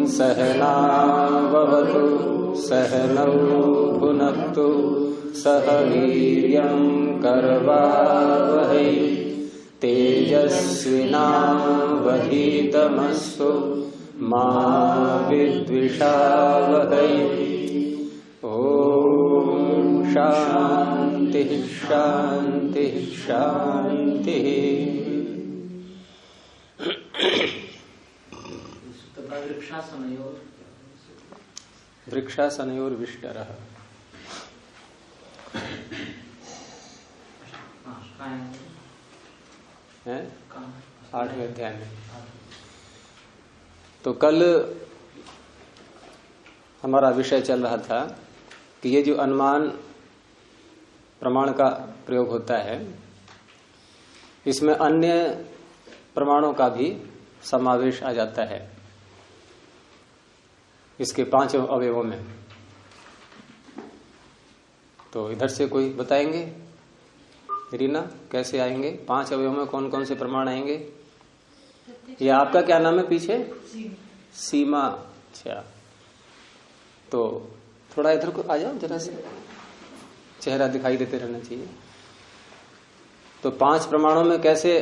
सहनाववतु सहनौ भुनक्तु सह वीर्यं करवावहै तेजस्विनावधीतमस्तु मा विद्विषावहै। ओम शांति शांति शांति। वृक्षासनयोर्विष्टरः। है 8वें अध्याय में। तो कल हमारा विषय चल रहा था कि ये जो अनुमान प्रमाण का प्रयोग होता है, इसमें अन्य प्रमाणों का भी समावेश आ जाता है इसके 5 अवयवों में। तो इधर से कोई बताएंगे? रीना, कैसे आएंगे 5 अवयवों में? कौन कौन से प्रमाण आएंगे? ये आपका क्या नाम है पीछे? सीमा। अच्छा, तो थोड़ा इधर को आ जाओ, जरा से चेहरा दिखाई देते रहना चाहिए। तो 5 प्रमाणों में कैसे,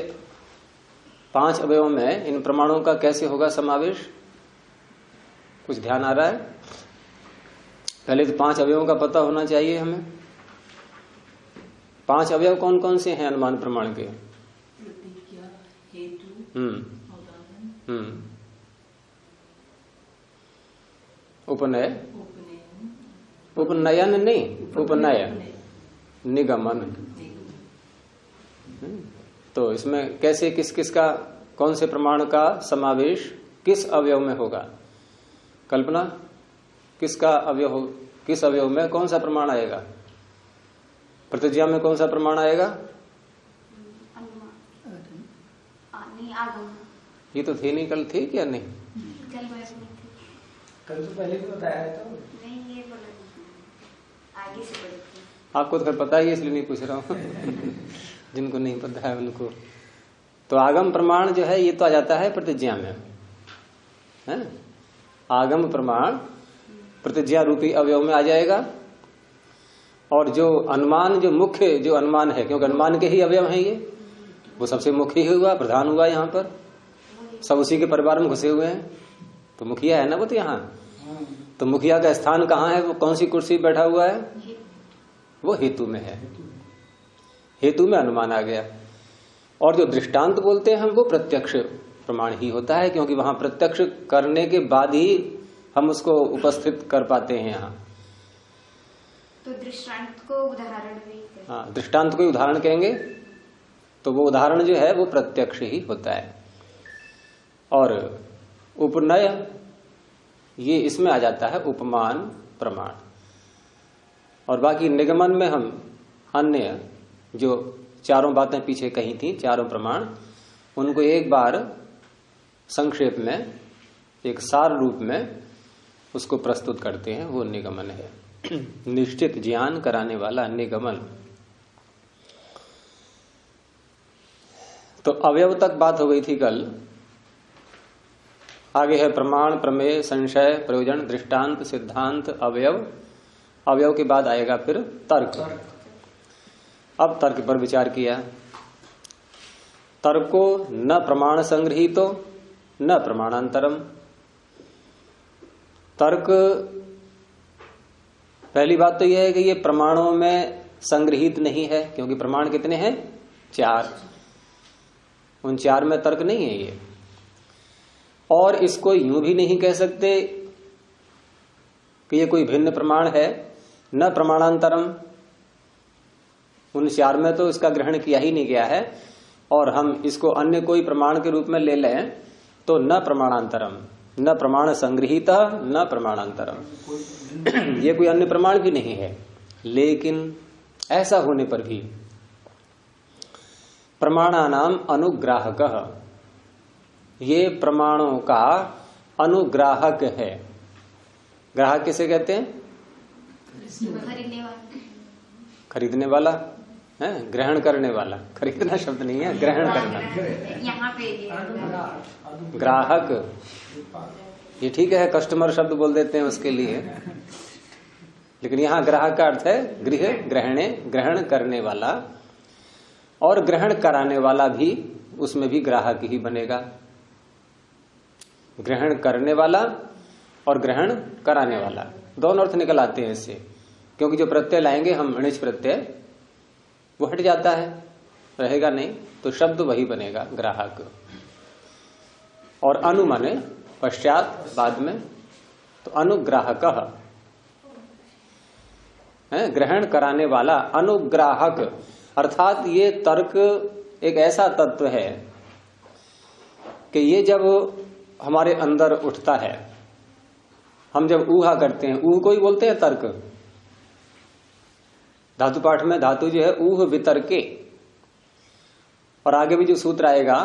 5 अवयवों में इन प्रमाणों का कैसे होगा समावेश? कुछ ध्यान आ रहा है? पहले तो 5 अवयवों का पता होना चाहिए हमें। 5 अवयव कौन कौन से हैं अनुमान प्रमाण के? उपनय, उपनयन नहीं, उपनयन, निगमन। तो इसमें कैसे किस किस का, कौन से प्रमाण का समावेश किस अवयव में होगा? कल्पना, किसका अवयव, किस अवयव में कौन सा प्रमाण आएगा? प्रतिज्ञा में कौन सा प्रमाण आएगा? ये तो थी नहीं, कल थी क्या? नहीं, कल तो पहले भी बताया तो नहीं, ये आगे से आपको तो पता ही है, इसलिए नहीं पूछ रहा हूँ। जिनको नहीं पता है उनको। तो आगम प्रमाण जो है ये तो आ जाता है प्रतिज्ञा में, है? आगम प्रमाण प्रतिज्ञा रूपी अवयव में आ जाएगा। और जो अनुमान, जो मुख्य जो अनुमान है, क्योंकि अनुमान के ही अवयव हैं ये, वो सबसे मुख्य ही हुआ, प्रधान हुआ। यहाँ पर सब उसी के परिवार में घुसे हुए हैं। तो मुखिया है ना वो, तो यहाँ तो मुखिया का स्थान कहाँ है? वो कौन सी कुर्सी बैठा हुआ है? वो हेतु में है। हेतु में अनुमान आ गया। और जो दृष्टांत बोलते हैं हम, वो प्रत्यक्ष प्रमाण ही होता है, क्योंकि वहां प्रत्यक्ष करने के बाद ही हम उसको उपस्थित कर पाते हैं यहाँ। तो दृष्टांत को उदाहरण भी, हाँ, दृष्टांत को उदाहरण कहेंगे तो वो उदाहरण जो है वो प्रत्यक्ष ही होता है। और उपनय ये इसमें आ जाता है उपमान प्रमाण। और बाकी निगमन में हम अन्य जो 4 बातें पीछे कही थी, 4 प्रमाण, उनको एक बार संक्षेप में एक सार रूप में उसको प्रस्तुत करते हैं। वो निगमन है। निश्चित ज्ञान कराने वाला निगमन। तो अवयव तक बात हो गई थी कल। आगे है प्रमाण, प्रमेय, संशय, प्रयोजन, दृष्टांत, सिद्धांत, अवयव। अवयव के बाद आएगा फिर तर्क। अब तर्क पर विचार किया। तर्को न प्रमाण संगृहीतो न प्रमाणांतरम। तर्क, पहली बात तो यह है कि ये प्रमाणों में संग्रहित नहीं है, क्योंकि प्रमाण कितने हैं? 4। उन 4 में तर्क नहीं है ये। और इसको यूं भी नहीं कह सकते कि ये कोई भिन्न प्रमाण है। न प्रमाणांतरम, उन 4 में तो इसका ग्रहण किया ही नहीं गया है। और हम इसको अन्य कोई प्रमाण के रूप में ले लें तो न प्रमाणांतरम, न प्रमाण संगृहीत न प्रमाणांतरम। ये कोई अन्य प्रमाण भी नहीं है। लेकिन ऐसा होने पर भी प्रमाणानाम अनुग्राहकः, ये प्रमाणों का अनुग्राहक है। ग्राहक किसे कहते हैं? खरीदने वाला है, ग्रहण करने वाला। खरीदना शब्द नहीं है, ग्रहण करना। यहाँ पे ग्राहक ये ठीक है, कस्टमर शब्द बोल देते हैं उसके लिए, लेकिन यहाँ ग्राहक का अर्थ है गृह, ग्रहणे, ग्रहण करने वाला, और ग्रहण कराने वाला भी, उसमें भी ग्राहक ही बनेगा। ग्रहण करने वाला और ग्रहण कराने वाला दोनों अर्थ निकल आते हैं इससे, क्योंकि जो प्रत्यय लाएंगे हम अणिज प्रत्यय, वो हट जाता है, रहेगा नहीं, तो शब्द वही बनेगा ग्राहक। और अनु माने पश्चात, बाद में, तो अनुग्राहक है, ग्रहण कराने वाला, अनुग्राहक। अर्थात ये तर्क एक ऐसा तत्व है कि ये जब हमारे अंदर उठता है, हम जब ऊहा करते हैं, ऊह को ही बोलते हैं तर्क। धातु पाठ में धातु जो है ऊह वितर्के, और आगे भी जो सूत्र आएगा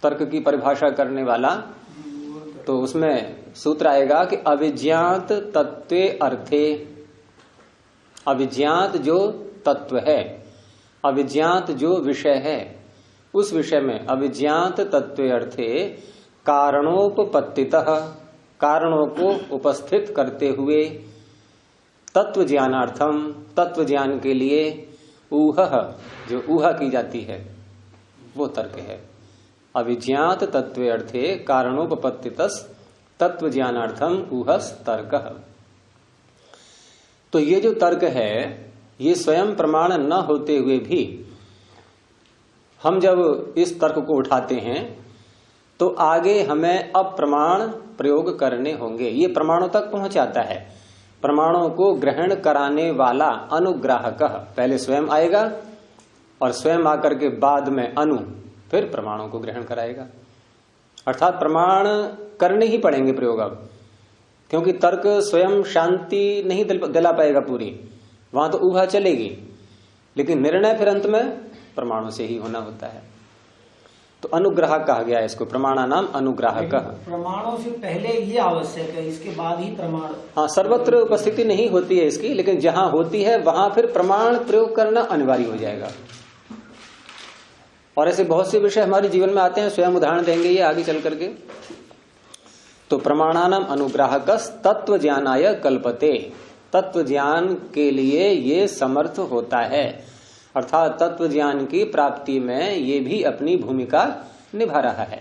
तर्क की परिभाषा करने वाला, तो उसमें सूत्र आएगा कि अविज्ञात तत्वे अर्थे, अविज्ञात जो तत्व है, अविज्ञात जो विषय है, उस विषय में अविज्ञात तत्वे अर्थे कारणोपपत्तितः, कारणों को उपस्थित करते हुए, तत्व ज्ञानार्थम, तत्व ज्ञान के लिए, ऊह, जो ऊहा की जाती है वो तर्क है। अविज्ञात तत्वे अर्थे कारणोपपत्तितस् तत्व ज्ञानार्थम ऊहस तर्क। तो ये जो तर्क है, ये स्वयं प्रमाण न होते हुए भी हम जब इस तर्क को उठाते हैं तो आगे हमें अप्रमाण प्रयोग करने होंगे। ये प्रमाणों तक पहुंच जाता है। प्रमाणों को ग्रहण कराने वाला अनुग्राहक पहले स्वयं आएगा, और स्वयं आकर के बाद में अनु फिर प्रमाणों को ग्रहण कराएगा। अर्थात प्रमाण करने ही पड़ेंगे प्रयोग अब, क्योंकि तर्क स्वयं शांति नहीं दिला पाएगा पूरी, वहां तो ऊहा चलेगी, लेकिन निर्णय फिर अंत में प्रमाणों से ही होना होता है। तो अनुग्राहक कहा गया है इसको, प्रमाणा नाम अनुग्राहक। प्रमाणों से पहले ये आवश्यक है, इसके बाद ही प्रमाण। हाँ, सर्वत्र उपस्थिति नहीं होती है इसकी, लेकिन जहां होती है वहां फिर प्रमाण प्रयोग करना अनिवार्य हो जाएगा। और ऐसे बहुत से विषय हमारे जीवन में आते हैं, स्वयं उदाहरण देंगे ये आगे चल करके। तो प्रमाणानाम अनुग्राहक तत्व ज्ञानाय कल्पते, तत्व ज्ञान के लिए ये समर्थ होता है, अर्थात तत्व ज्ञान की प्राप्ति में ये भी अपनी भूमिका निभा रहा है।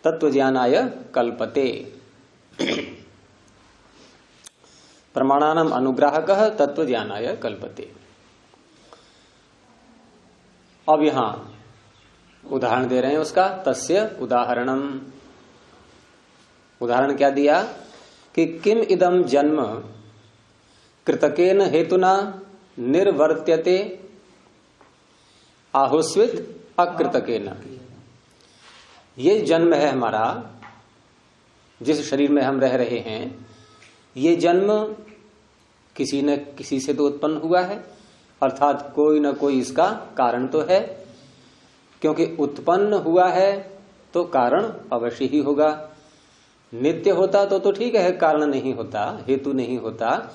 तत्व ज्ञानाय कल्पते, प्रमाणानाम अनुग्राहक तत्व ज्ञानाय कल्पते। अब यहां उदाहरण दे रहे हैं उसका, तस्य उदाहरणम। उदाहरण क्या दिया कि किम इदम जन्म कृतकेन हेतुना निर्वर्त्यते आहुस्वित अकृतकेन। ये जन्म है हमारा, जिस शरीर में हम रह रहे हैं, ये जन्म किसी न किसी से तो उत्पन्न हुआ है, अर्थात कोई न कोई इसका कारण तो है, क्योंकि उत्पन्न हुआ है तो कारण अवश्य ही होगा। नित्य होता तो ठीक है, कारण नहीं होता, हेतु नहीं होता,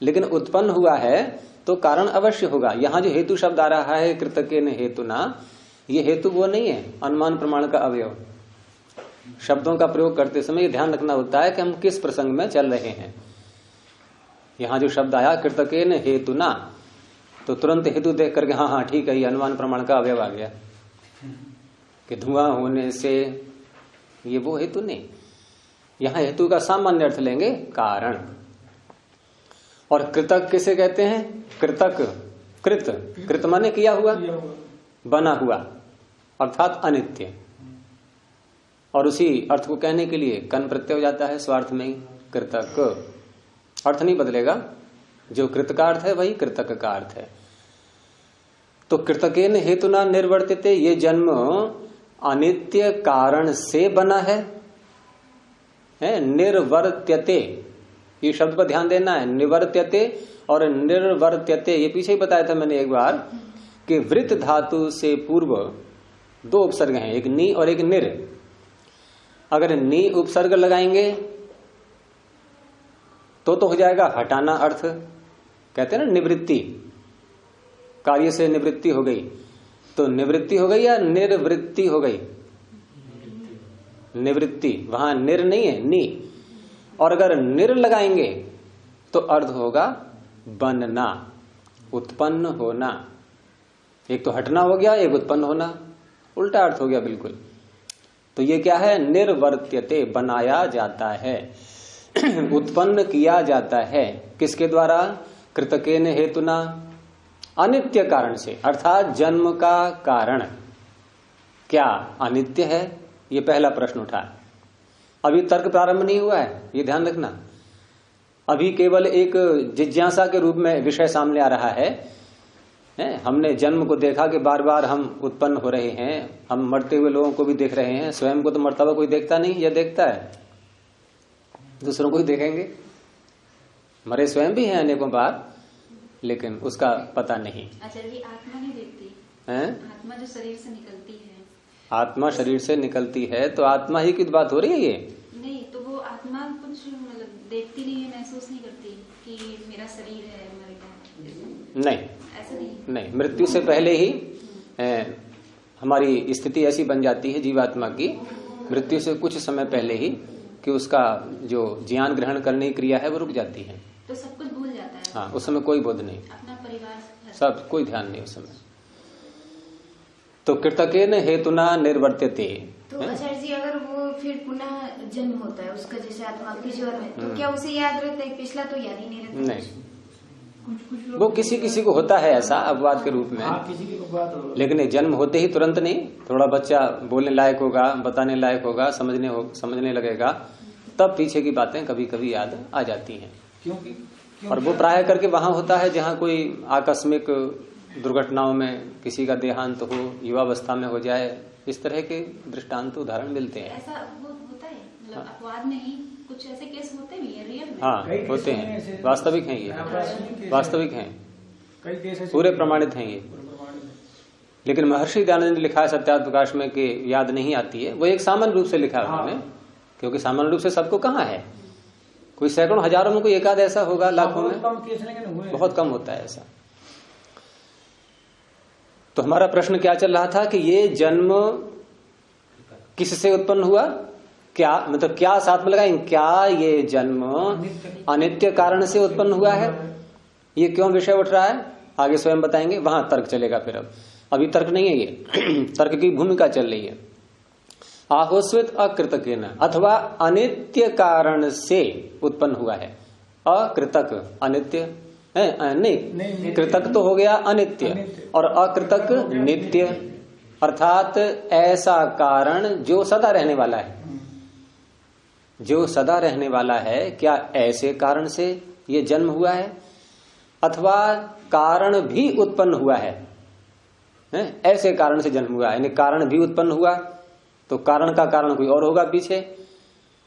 लेकिन उत्पन्न हुआ है तो कारण अवश्य होगा। यहां जो हेतु शब्द आ रहा है कृतकेन हेतुना, ये हेतु वो नहीं है, अनुमान प्रमाण का अवयव। शब्दों का प्रयोग करते समय ध्यान रखना होता है कि हम किस प्रसंग में चल रहे हैं। यहां जो शब्द आया कृतकेन हेतुना, तो तुरंत हेतु देख करके हाँ हाँ ठीक है, ये अनुमान प्रमाण का अवयव आ गया कि धुआं होने से, ये वो हेतु नहीं। यहां हेतु का सामान्य अर्थ लेंगे कारण। और कृतक किसे कहते हैं? कृतक, कृत, कृत माने किया हुआ, बना हुआ, अर्थात अनित्य। और उसी अर्थ को कहने के लिए कन प्रत्यय हो जाता है स्वार्थ में ही, कृतक। अर्थ नहीं बदलेगा, जो कृत का अर्थ है वही कृतक का अर्थ है। तो कृतकेन हेतुना निर्वर्तिते, ये जन्म अनित्य कारण से बना है। निर्वर्त्यते, ये शब्द पर ध्यान देना है, निवर्त्यते और निर्वर्त्यते। ये पीछे ही बताया था मैंने एक बार कि वृत्त धातु से पूर्व दो उपसर्ग हैं, एक नी और एक निर। अगर नी उपसर्ग लगाएंगे तो हो जाएगा हटाना अर्थ, कहते हैं ना निवृत्ति, कार्य से निवृत्ति हो गई, तो निवृत्ति हो गई या निर्वृत्ति हो गई? निवृत्ति, वहां निर नहीं है, नी, और अगर निर लगाएंगे तो अर्थ होगा बनना, उत्पन्न होना। एक तो हटना हो गया, एक उत्पन्न होना, उल्टा अर्थ हो गया बिल्कुल। तो ये क्या है? निर्वर्त्यते, बनाया जाता है, उत्पन्न किया जाता है। किसके द्वारा? कृतकेन हेतुना, अनित्य कारण से, अर्थात जन्म का कारण क्या अनित्य है? ये पहला प्रश्न उठा। अभी तर्क प्रारंभ नहीं हुआ है, ये ध्यान रखना। अभी केवल एक जिज्ञासा के रूप में विषय सामने आ रहा है। हमने जन्म को देखा कि बार बार हम उत्पन्न हो रहे हैं, हम मरते हुए लोगों को भी देख रहे हैं। स्वयं को तो मरता हुआ कोई देखता नहीं, या देखता है? दूसरों को ही देखेंगे। मरे स्वयं भी हैं अनेकों बार, लेकिन उसका पता नहीं। आचार्य जी, आत्मा नहीं देखती है? आत्मा जो शरीर से निकलती है, आत्मा शरीर से निकलती है, तो आत्मा ही की बात हो रही है ये? नहीं, तो वो आत्मा कुछ मतलब देखती नहीं है, महसूस नहीं करती कि मेरा शरीर है, मरेगा, नहीं, ऐसा नहीं। नहीं, मृत्यु से पहले ही हमारी स्थिति ऐसी बन जाती है जीवात्मा की, मृत्यु से कुछ समय पहले ही, कि उसका जो ज्ञान ग्रहण करने की क्रिया है वो रुक जाती है। तो सब कुछ भूल जाता है। हाँ, उस समय कोई बोध नहीं, अपना परिवार सब कोई ध्यान नहीं उस समय। तो कृतकेन हेतुना निर्वर्त्यते। तो आचार्य जी, अगर वो फिर पुनः जन्म होता है उसका, जैसे आत्मा किसी और में, तो क्या उसे याद रहता है? पिछला तो याद ही नहीं रहता। नहीं, वो किसी किसी को होता है ऐसा अपवाद के रूप में। किसी की बात हो। लेकिन जन्म होते ही तुरंत नहीं, थोड़ा बच्चा बोलने लायक होगा, बताने लायक होगा, समझने लगेगा, तब पीछे की बातें कभी कभी याद आ जाती हैं। क्योंकि और वो प्राय करके वहां होता है जहां कोई आकस्मिक दुर्घटनाओं में किसी का देहांत हो, युवावस्था में हो जाए, इस तरह के दृष्टांत उदाहरण मिलते हैं। ऐसा वो होता है, मतलब अपवाद नहीं, कुछ ऐसे केस होते भी है रियल में। हाँ, होते हैं, वास्तविक हैं ये, वास्तविक हैं, कई केस पूरे प्रमाणित हैं ये। लेकिन महर्षि दयानंद ने लिखा है सत्यार्थ प्रकाश में कि याद नहीं आती है। वो एक सामान्य रूप से लिखा है उन्होंने, क्योंकि सामान्य रूप से सबको कहाँ है, कोई सैकड़ों हजारों में कोई एकाध ऐसा होगा, लाखों में बहुत कम होता है ऐसा। तो हमारा प्रश्न क्या चल रहा था कि ये जन्म किससे उत्पन्न हुआ? क्या मतलब क्या साथ में लगाएंगे, क्या ये जन्म अनित्य कारण से उत्पन्न हुआ है? ये क्यों विषय उठ रहा है आगे स्वयं बताएंगे, वहां तर्क चलेगा। फिर अब अभी तर्क नहीं है ये, तर्क की भूमिका चल रही है। आहोस्वित अकृतकेन, अथवा अनित्य कारण से उत्पन्न हुआ है। अकृतक अनित्य नहीं, कृतक तो हो गया अनित्य, और अकृतक नित्य, अर्थात ऐसा कारण जो सदा रहने वाला है। जो सदा रहने वाला है, क्या ऐसे कारण से ये जन्म हुआ है, अथवा कारण भी उत्पन्न हुआ है? ऐसे कारण से जन्म हुआ है, यानी कारण भी उत्पन्न हुआ, तो कारण का कारण कोई और होगा पीछे।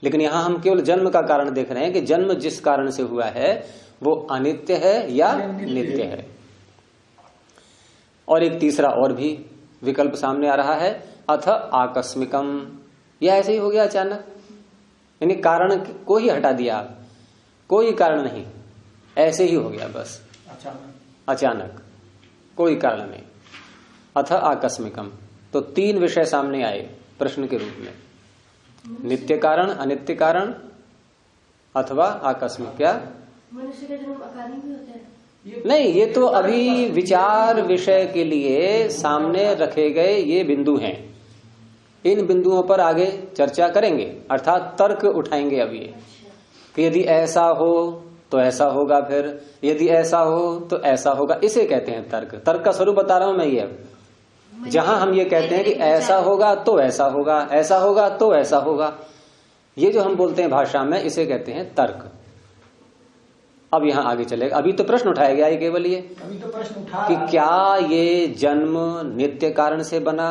लेकिन यहां हम केवल जन्म का कारण देख रहे हैं कि जन्म जिस कारण से हुआ है वो अनित्य है या नित्य है। और एक तीसरा और भी विकल्प सामने आ रहा है, अथ आकस्मिकम, यह ऐसे ही हो गया अचानक, यानी कारण को ही हटा दिया आप, कोई कारण नहीं, ऐसे ही हो गया बस अचानक, कोई कारण नहीं। अथ आकस्मिकम, तो तीन विषय सामने आए प्रश्न के रूप में, नित्य कारण, अनित्य कारण, अथवा आकस्मिक। क्या मनुष्य का जन्म अकारण भी होता है? नहीं, ये तो अभी विचार विषय के लिए सामने रखे गए ये बिंदु हैं। इन बिंदुओं पर आगे चर्चा करेंगे, अर्थात तर्क उठाएंगे अब ये कि यदि ऐसा हो तो ऐसा होगा, फिर यदि ऐसा हो तो ऐसा होगा, इसे कहते हैं तर्क। तर्क का स्वरूप बता रहा हूं मैं ये। जहां हम ये कहते हैं कि ऐसा होगा तो ऐसा होगा, ऐसा होगा तो ऐसा होगा, ये जो हम बोलते हैं भाषा में, इसे कहते हैं तर्क। अब यहां आगे चलेगा, अभी तो प्रश्न उठाया गया है केवल ये, अभी तो प्रश्न उठा कि क्या ये जन्म नित्य कारण से बना,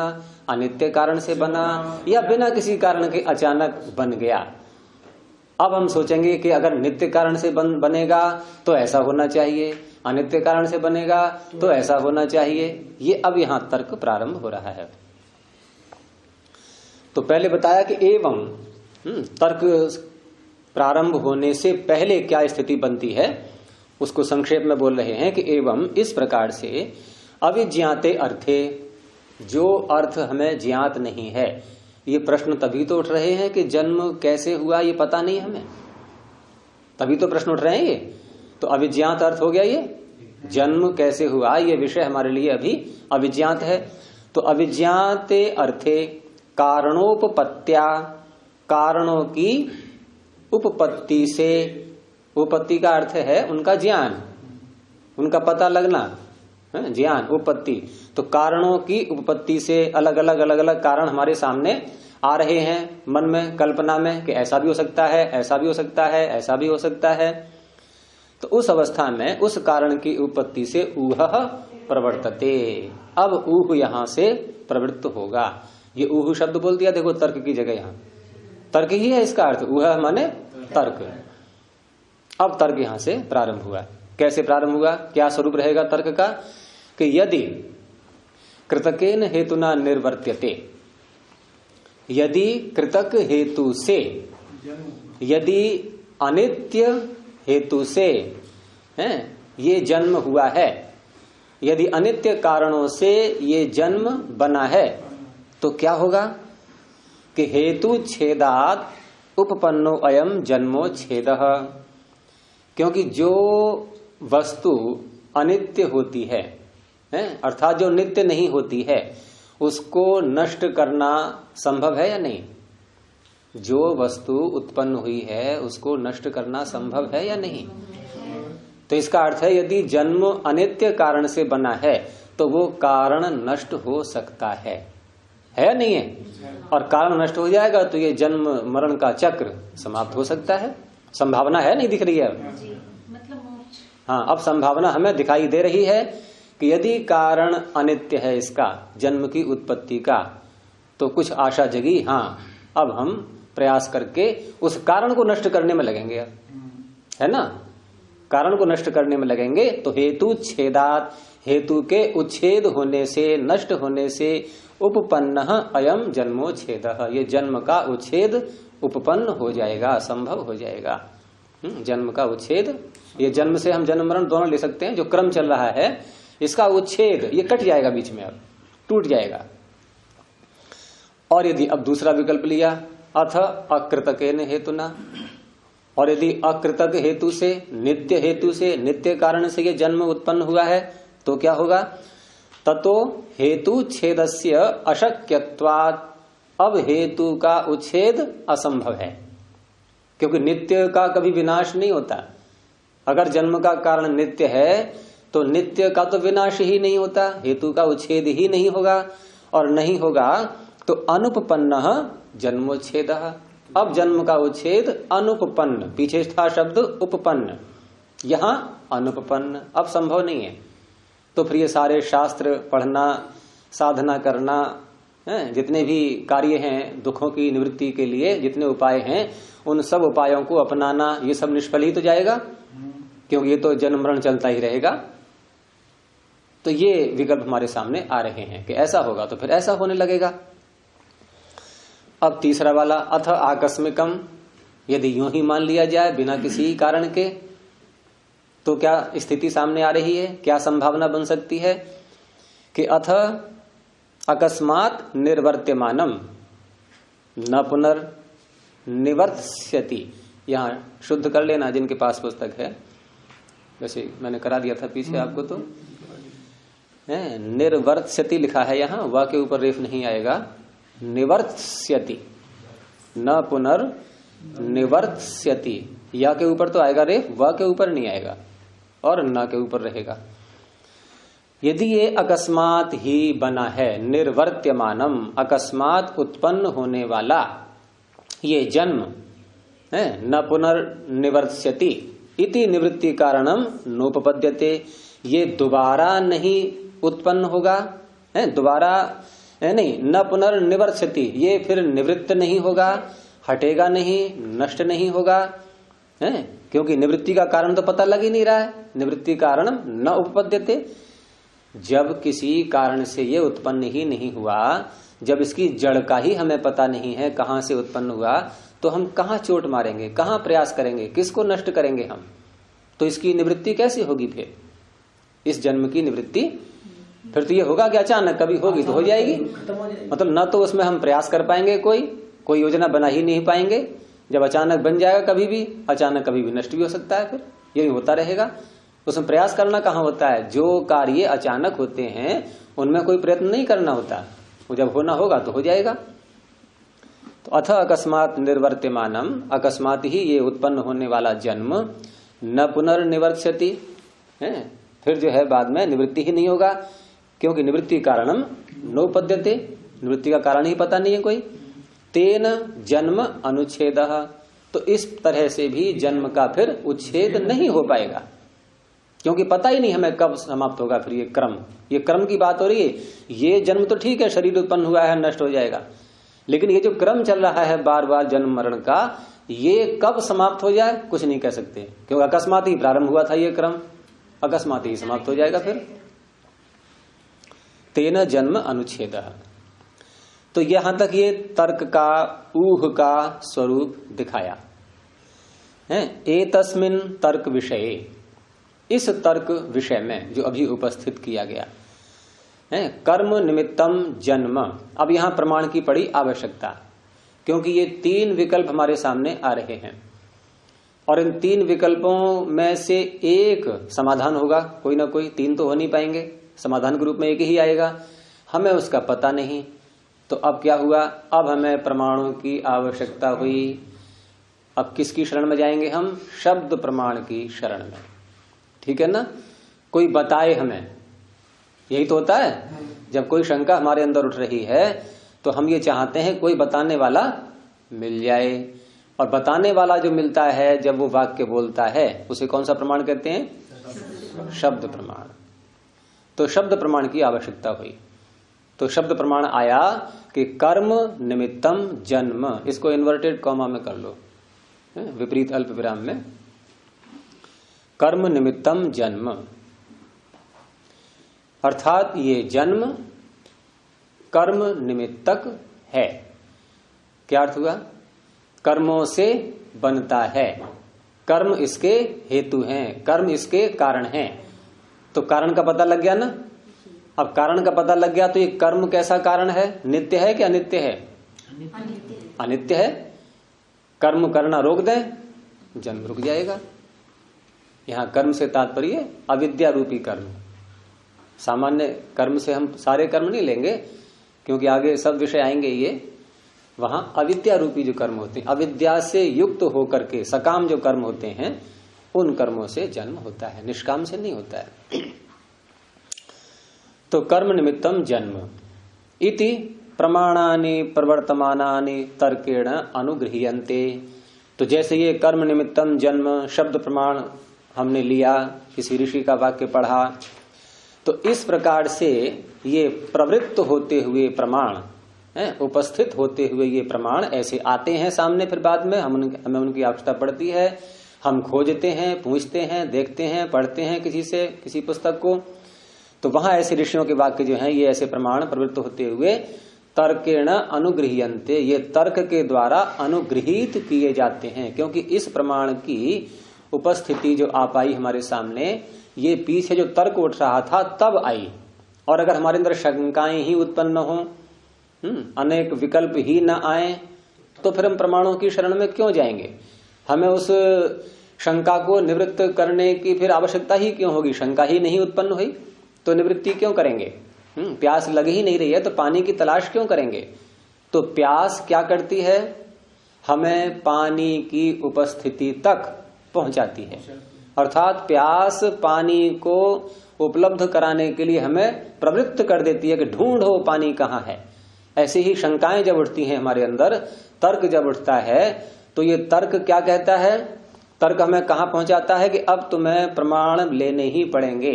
अनित्य कारण से बना, या बिना किसी कारण के अचानक बन गया। अब हम सोचेंगे कि अगर नित्य कारण से बनेगा तो ऐसा होना चाहिए, अनित्य कारण से बनेगा तो ऐसा होना चाहिए। ये अब यहां तर्क प्रारंभ हो रहा है। तो पहले बताया कि एवं, तर्क प्रारंभ होने से पहले क्या स्थिति बनती है उसको संक्षेप में बोल रहे हैं कि एवं इस प्रकार से अविज्ञाते अर्थे, जो अर्थ हमें ज्ञात नहीं है, ये प्रश्न तभी तो उठ रहे हैं कि जन्म कैसे हुआ ये पता नहीं हमें, तभी तो प्रश्न उठ रहे हैं ये। तो अविज्ञात अर्थ हो गया ये, जन्म कैसे हुआ ये विषय हमारे लिए अभी अविज्ञात है। तो अविज्ञाते अर्थे कारणोपपत्त्या, कारणों की उपपत्ति से, उपपत्ति का अर्थ है उनका ज्ञान, उनका पता लगना, ज्ञान उपपत्ति। तो कारणों की उपपत्ति से अलग अलग कारण हमारे सामने आ रहे हैं मन में, कल्पना में, कि ऐसा भी हो सकता है, ऐसा भी हो सकता है, ऐसा भी हो सकता है। तो उस अवस्था में उस कारण की उपपत्ति से ऊह प्रवर्तते, अब ऊह यहां से प्रवृत्त होगा। ये ऊह शब्द बोल दिया देखो तर्क की जगह, यहां तर्क ही है इसका अर्थ, ऊह माने तर्क। अब तर्क यहां से प्रारंभ हुआ। कैसे प्रारंभ हुआ, क्या स्वरूप रहेगा तर्क का, कि यदि कृतकेन हेतुना निर्वर्त्यते, यदि कृतक हेतु से, यदि अनित्य हेतु से ये जन्म हुआ है, यदि अनित्य कारणों से ये जन्म बना है, तो क्या होगा कि हेतु छेदात उपपन्नो अयम जन्मो छेदः। क्योंकि जो वस्तु अनित्य होती है, अर्थात जो नित्य नहीं होती है, उसको नष्ट करना संभव है या नहीं? जो वस्तु उत्पन्न हुई है उसको नष्ट करना संभव है या नहीं? तो इसका अर्थ है यदि जन्म अनित्य कारण से बना है तो वो कारण नष्ट हो सकता है या नहीं है? और कारण नष्ट हो जाएगा तो ये जन्म मरण का चक्र समाप्त हो सकता है। संभावना है, नहीं दिख रही है? मतलब मोक्ष। हाँ, अब संभावना हमें दिखाई दे रही है कि यदि कारण अनित्य है इसका, जन्म की उत्पत्ति का, तो कुछ आशा जगी। हाँ, अब हम प्रयास करके उस कारण को नष्ट करने में लगेंगे, है ना? कारण को नष्ट करने में लगेंगे। तो हेतु छेदात, हेतु के उच्छेद होने से, नष्ट होने से उपपन्न अयम जन्मो छेदः, ये जन्म का उच्छेद उपपन्न हो जाएगा, संभव हो जाएगा। जन्म का उच्छेद, ये जन्म से हम जन्म मरण दोनों ले सकते हैं, जो क्रम चल रहा है इसका उच्छेद ये कट जाएगा, बीच में अब टूट जाएगा। और यदि अब दूसरा विकल्प लिया, अथ अकृतकेन हेतुना, और यदि अकृतक हेतु से, नित्य हेतु से, नित्य कारण से ये जन्म उत्पन्न हुआ है, तो क्या होगा? ततो हेतु छेदस्य अशक्यत्वात्, अब हेतु का उच्छेद असंभव है, क्योंकि नित्य का कभी विनाश नहीं होता। अगर जन्म का कारण नित्य है तो नित्य का तो विनाश ही नहीं होता, हेतु का उच्छेद ही नहीं होगा, और नहीं होगा तो अनुपपन्न जन्मोच्छेदः। अब जन्म का उच्छेद अनुपपन्न, पीछे था शब्द उपपन्न, यहां अनुपपन्न, अब संभव नहीं है। तो फिर ये सारे शास्त्र पढ़ना, साधना करना, जितने भी कार्य हैं दुखों की निवृत्ति के लिए, जितने उपाय हैं, उन सब उपायों को अपनाना, ये सब निष्फल ही तो जाएगा, क्योंकि ये तो जन्म मरण चलता ही रहेगा। तो ये विकल्प हमारे सामने आ रहे हैं कि ऐसा होगा तो फिर ऐसा होने लगेगा। अब तीसरा वाला, अथ आकस्मिकम, यदि यूं ही मान लिया जाए बिना किसी कारण के, तो क्या स्थिति सामने आ रही है, क्या संभावना बन सकती है कि अथ अकस्मात निर्वर्त्यमानम न पुनर्निवर्त्यति। यहां शुद्ध कर लेना जिनके पास पुस्तक है, वैसे मैंने करा दिया था पीछे आपको, तो निर्वर्त्यति लिखा है यहाँ, वा के ऊपर रेफ नहीं आएगा, निवर्त्यति, न पुनर्निवर्त्यति। या के ऊपर तो आएगा रेफ, वा के ऊपर नहीं आएगा, और न के ऊपर रहेगा। यदि ये अकस्मात ही बना है, निर्वर्त्यमानम, अकस्मात उत्पन्न होने वाला ये जन्म है, न पुनर्निवर्त्यति इति निवृत्ति कारणम नोपपद्यते, ये दोबारा नहीं उत्पन्न होगा, है दोबारा नहीं, न पुनर्निवर्त्यति, ये फिर निवृत्त नहीं होगा, हटेगा नहीं, नष्ट नहीं होगा, है, क्योंकि निवृत्ति का कारण तो पता लग ही नहीं रहा है। निवृत्ति कारण न उपपद्यते, जब किसी कारण से ये उत्पन्न ही नहीं हुआ, जब इसकी जड़ का ही हमें पता नहीं है कहां से उत्पन्न हुआ, तो हम कहां चोट मारेंगे, कहां प्रयास करेंगे, किसको नष्ट करेंगे हम? तो इसकी निवृत्ति कैसे होगी? फिर इस जन्म की निवृत्ति फिर तो ये होगा कि अचानक कभी होगी तो हो जाएगी, खत्म हो जाएगी। मतलब न तो उसमें हम प्रयास कर पाएंगे, कोई योजना बना ही नहीं पाएंगे। जब अचानक बन जाएगा कभी भी, अचानक कभी भी नष्ट भी हो सकता है, फिर यही होता रहेगा। उसमें प्रयास करना कहाँ होता है? जो कार्य अचानक होते हैं उनमें कोई प्रयत्न नहीं करना होता, वो जब होना होगा तो हो जाएगा। तो अथ अकस्मात निर्वर्त्यमानम, अकस्मात ही ये उत्पन्न होने वाला जन्म न पुनर्निवर्त्यति है, फिर जो है बाद में निवृत्ति ही नहीं होगा, क्योंकि निवृत्ति कारणम नोपद्यते, निवृत्ति का कारण ही पता नहीं है कोई। तेन जन्म अनुच्छेद, तो इस तरह से भी जन्म का फिर उच्छेद नहीं हो पाएगा, क्योंकि पता ही नहीं हमें कब समाप्त होगा। फिर ये क्रम की बात हो रही है। ये जन्म तो ठीक है, शरीर उत्पन्न हुआ है, नष्ट हो जाएगा, लेकिन ये जो क्रम चल रहा है बार बार जन्म मरण का, ये कब समाप्त हो जाए कुछ नहीं कह सकते, क्योंकि अकस्मात ही प्रारंभ हुआ था ये क्रम, अकस्मात ही समाप्त हो जाएगा फिर। तेन जन्म अनुच्छेद, तो यहां तक ये तर्क का, ऊह का स्वरूप दिखाया है। एतस्मिन् तर्क विषये, इस तर्क विषय में जो अभी उपस्थित किया गया है, कर्म निमित्तम जन्म, अब यहां प्रमाण की पड़ी आवश्यकता, क्योंकि ये तीन विकल्प हमारे सामने आ रहे हैं और इन तीन विकल्पों में से एक समाधान होगा, कोई ना कोई, तीन तो हो नहीं पाएंगे, समाधान के रूप में एक ही आएगा, हमें उसका पता नहीं। तो अब क्या हुआ? अब हमें प्रमाणों की आवश्यकता हुई। अब किसकी शरण में जाएंगे हम? शब्द प्रमाण की शरण में, ठीक है ना। कोई बताए हमें, यही तो होता है। जब कोई शंका हमारे अंदर उठ रही है तो हम ये चाहते हैं कोई बताने वाला मिल जाए, और बताने वाला जो मिलता है जब वो वाक्य बोलता है उसे कौन सा प्रमाण कहते हैं? शब्द प्रमाण। तो शब्द प्रमाण की आवश्यकता हुई, तो शब्द प्रमाण आया कि कर्म निमित्तम जन्म, इसको इन्वर्टेड कॉमा में कर लो, विपरीत अल्प विराम में, कर्म निमित्तम जन्म, अर्थात ये जन्म कर्म निमित्तक है। क्या अर्थ हुआ? कर्मों से बनता है, कर्म इसके हेतु हैं, कर्म इसके कारण हैं। तो कारण का पता लग गया ना। अब कारण का पता लग गया तो ये कर्म कैसा कारण है? नित्य है कि अनित्य है? अनित्य है। कर्म करना रोक दें, जन्म रुक जाएगा। यहां कर्म से तात्पर्य अविद्या रूपी कर्म। सामान्य कर्म से हम सारे कर्म नहीं लेंगे, क्योंकि आगे सब विषय आएंगे ये। वहां अविद्या रूपी जो कर्म होते हैं, अविद्या से युक्त होकर के सकाम जो कर्म होते हैं, उन कर्मों से जन्म होता है, निष्काम से नहीं होता है। तो कर्म निमित्तम जन्म इति प्रमाणानि प्रवर्तमानानि तर्केण अनुगृह्यन्ते। तो जैसे ये कर्म निमित्तम जन्म शब्द प्रमाण हमने लिया, किसी ऋषि का वाक्य पढ़ा, तो इस प्रकार से ये प्रवृत्त होते हुए प्रमाण है, उपस्थित होते हुए ये प्रमाण ऐसे आते हैं सामने। फिर बाद में हमें उनकी आवश्यकता पड़ती है, हम खोजते हैं, पूछते हैं, देखते हैं, पढ़ते हैं किसी से, किसी पुस्तक को, तो वहां ऐसे ऋषियों के वाक्य जो हैं ये ऐसे प्रमाण प्रवृत्त होते हुए तर्केण अनुगृह्यन्ते, ये तर्क के द्वारा अनुगृहीत किए जाते हैं। क्योंकि इस प्रमाण की उपस्थिति जो आ पाई हमारे सामने, ये पीछे जो तर्क उठ रहा था तब आई। और अगर हमारे अंदर शंकाएं ही उत्पन्न हो, अनेक विकल्प ही न आए, तो फिर हम प्रमाणों की शरण में क्यों जाएंगे? हमें उस शंका को निवृत्त करने की फिर आवश्यकता ही क्यों होगी? शंका ही नहीं उत्पन्न हुई तो निवृत्ति क्यों करेंगे? प्यास लग ही नहीं रही है तो पानी की तलाश क्यों करेंगे? तो प्यास क्या करती है? हमें पानी की उपस्थिति तक पहुंचाती है। अर्थात प्यास पानी को उपलब्ध कराने के लिए हमें प्रवृत्त कर देती है कि ढूंढो पानी कहाँ है। ऐसे ही शंकाएं जब उठती हैं हमारे अंदर, तर्क जब उठता है, तो ये तर्क क्या कहता है? तर्क हमें कहाँ पहुंचाता है कि अब तुम्हें प्रमाण लेने ही पड़ेंगे,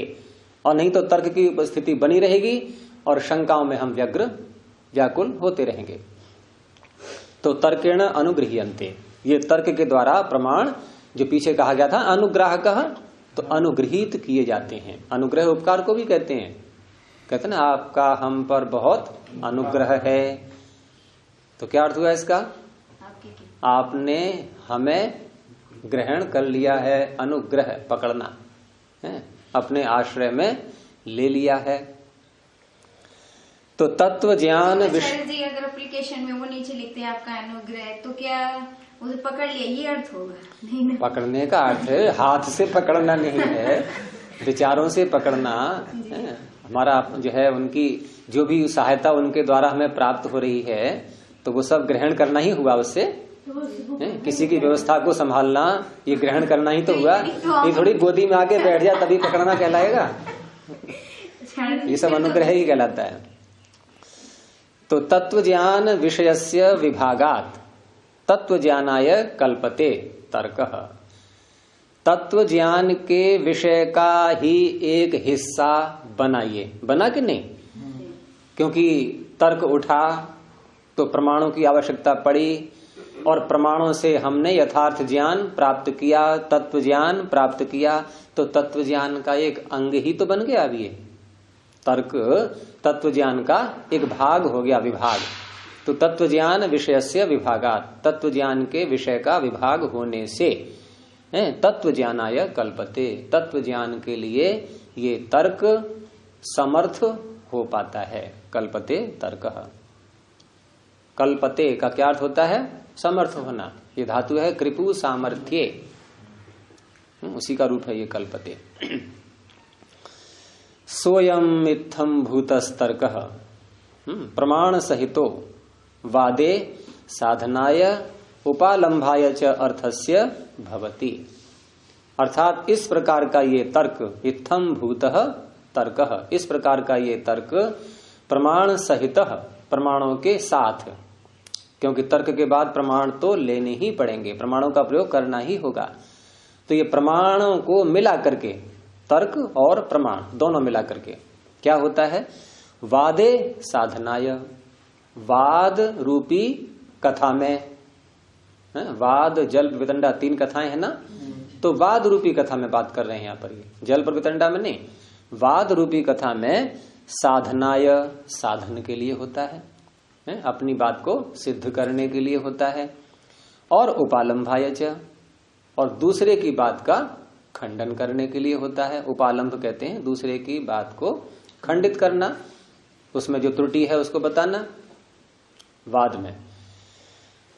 और नहीं तो तर्क की उपस्थिति बनी रहेगी और शंकाओं में हम व्यग्र व्याकुल होते रहेंगे। तो तर्केण अनुगृह्यन्ते, ये तर्क के द्वारा प्रमाण जो पीछे कहा गया था अनुग्राहकः, तो अनुगृहीत किए जाते हैं। अनुग्रह उपकार को भी कहते हैं, कहते हैं ना आपका हम पर बहुत अनुग्रह है। तो क्या अर्थ हुआ इसका? आपने हमें ग्रहण कर लिया है, अनुग्रह पकड़ना है, अपने आश्रय में ले लिया है। तो तत्व ज्ञान आचार्य जी अगर एप्लीकेशन में वो नीचे लिखते हैं आपका अनुग्रह, तो क्या उसे पकड़ लिया ये अर्थ होगा? नहीं ना? पकड़ने का अर्थ हाथ से पकड़ना नहीं है, विचारों से पकड़ना है। हमारा जो है उनकी जो भी सहायता उनके द्वारा हमें प्राप्त हो रही है तो वो सब ग्रहण करना ही हुआ उससे। किसी की व्यवस्था को संभालना ये ग्रहण करना ही तो हुआ। ये थोड़ी गोदी में आके बैठ जाए तभी पकड़ना कहलाएगा, ये सब अनुग्रह ही कहलाता है। तो तत्व ज्ञान विषयस्य विभागात तत्व ज्ञानाय कल्पते तर्कः। तत्व ज्ञान के विषय का ही एक हिस्सा बनाइए, बना कि नहीं? क्योंकि तर्क उठा तो प्रमाणों की आवश्यकता पड़ी और प्रमाणों से हमने यथार्थ ज्ञान प्राप्त किया, तत्व ज्ञान प्राप्त किया, तो तत्व ज्ञान का एक अंग ही तो बन गया। अभी ये तर्क तत्व ज्ञान का एक भाग हो गया, विभाग। तो तत्व ज्ञान विषयस्य विभागात, तत्व ज्ञान के विषय का विभाग होने से तत्व ज्ञानाय कल्पते, तत्व ज्ञान के लिए ये तर्क समर्थ हो पाता है। कल्पते तर्कः। कल्पते का क्या अर्थ होता है? समर्थ होना। ये धातु है कृपु सामर्थ्ये, उसी का रूप है ये कल्पते। सोयम इत्थम भूतस्तर्कः प्रमाण सहितो वादे साधनाय उपालंभाय च अर्थस्य भवति। अर्थात इस प्रकार का ये तर्क, इत्थम भूतः तर्कः, इस प्रकार का ये तर्क प्रमाण सहितः, प्रमाणों के साथ, क्योंकि तर्क के बाद प्रमाण तो लेने ही पड़ेंगे, प्रमाणों का प्रयोग करना ही होगा। तो ये प्रमाणों को मिला करके, तर्क और प्रमाण दोनों मिला करके क्या होता है? वादे साधनाय, वाद रूपी कथा में, वाद जल्प वितंडा 3 कथाएं है ना, तो वाद रूपी कथा में बात कर रहे हैं यहाँ पर। ये जल्प वितंडा में नहीं, वाद रूपी कथा में साधनाय, साधन के लिए होता है, अपनी बात को सिद्ध करने के लिए होता है, और उपालंभाय च, और दूसरे की बात का खंडन करने के लिए होता है। उपालंभ कहते हैं दूसरे की बात को खंडित करना, उसमें जो त्रुटि है उसको बताना वाद में।